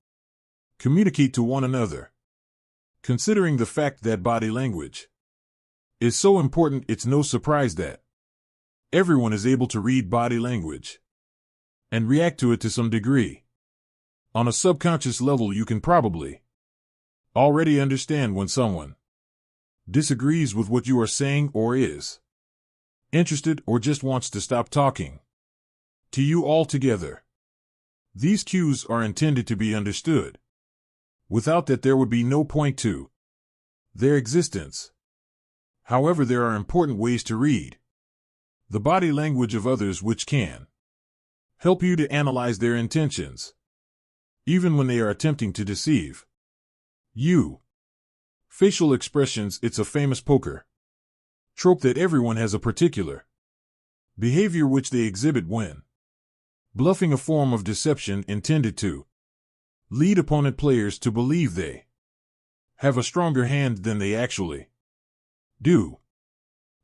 communicate to one another. Considering the fact that body language is so important, it's no surprise that everyone is able to read body language and react to it to some degree. On a subconscious level, you can probably already understand when someone disagrees with what you are saying, or is interested, or just wants to stop talking to you altogether. These cues are intended to be understood. Without that, there would be no point to their existence. However, there are important ways to read the body language of others which can help you to analyze their intentions, even when they are attempting to deceive you. Facial expressions. It's a famous poker trope that everyone has a particular behavior which they exhibit when Bluffing, a form of deception intended to lead opponent players to believe they have a stronger hand than they actually do.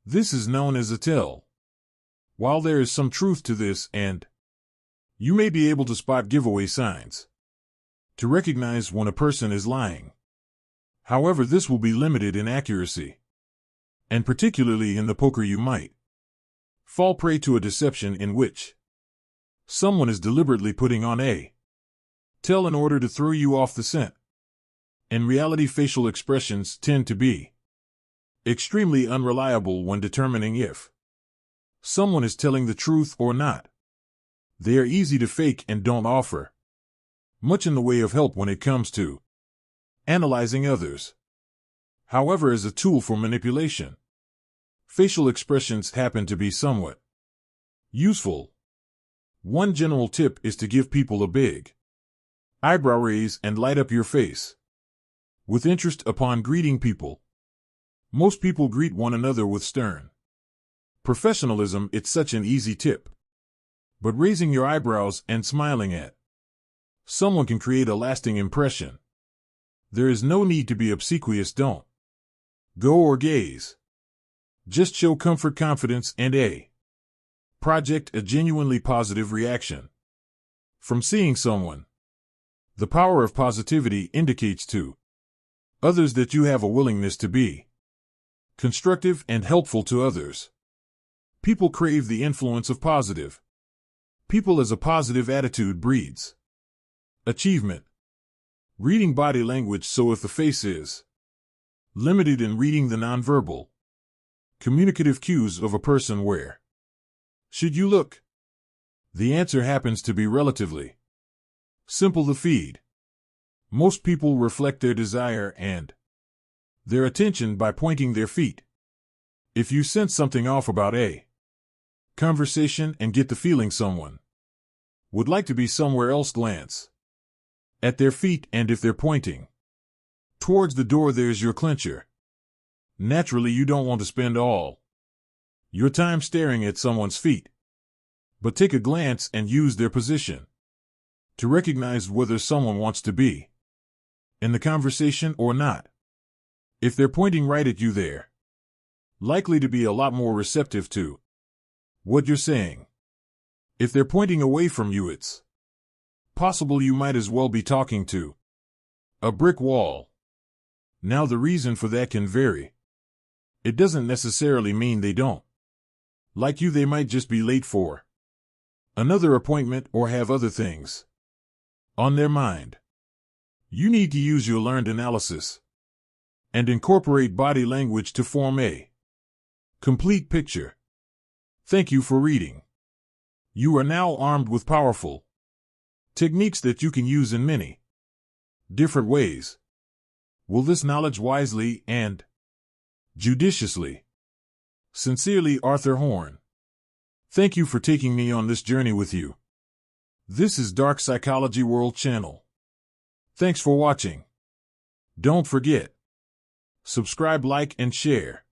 This is known as a tell. While there is some truth to this, and you may be able to spot giveaway signs to recognize when a person is lying. However, this will be limited in accuracy, and particularly in the poker you might fall prey to a deception in which someone is deliberately putting on a tell in order to throw you off the scent. In reality, facial expressions tend to be extremely unreliable when determining if someone is telling the truth or not. They are easy to fake and don't offer much in the way of help when it comes to analyzing others. However, as a tool for manipulation, facial expressions happen to be somewhat useful. One general tip is to give people a big eyebrow raise and light up your face with interest upon greeting people. Most people greet one another with stern professionalism. It's such an easy tip. But raising your eyebrows and smiling at someone can create a lasting impression. There is no need to be obsequious. Don't go or gaze. Just show comfort, confidence, and project a genuinely positive reaction from seeing someone. The power of positivity indicates to others that you have a willingness to be constructive and helpful to others. People crave the influence of positive people, as a positive attitude breeds achievement. Reading body language. So if the face is limited in reading the nonverbal communicative cues of a person, where should you look? The answer happens to be relatively simple: the feed. Most people reflect their desire and their attention by pointing their feet. If you sense something off about a conversation and get the feeling someone would like to be somewhere else, glance at their feet, and if they're pointing towards the door, there's your clincher. Naturally, you don't want to spend all your time staring at someone's feet, but take a glance and use their position to recognize whether someone wants to be in the conversation or not. If they're pointing right at you, they're likely to be a lot more receptive to what you're saying. If they're pointing away from you, it's possible you might as well be talking to a brick wall. Now, the reason for that can vary. It doesn't necessarily mean they don't like you. They might just be late for another appointment or have other things on their mind. You need to use your learned analysis and incorporate body language to form a complete picture. Thank you for reading. You are now armed with powerful techniques that you can use in many different ways. Will this knowledge wisely and judiciously. Sincerely, Arthur Horn. Thank you for taking me on this journey with you. This is Dark Psychology World Channel. Thanks for watching. Don't forget, subscribe, like, and share.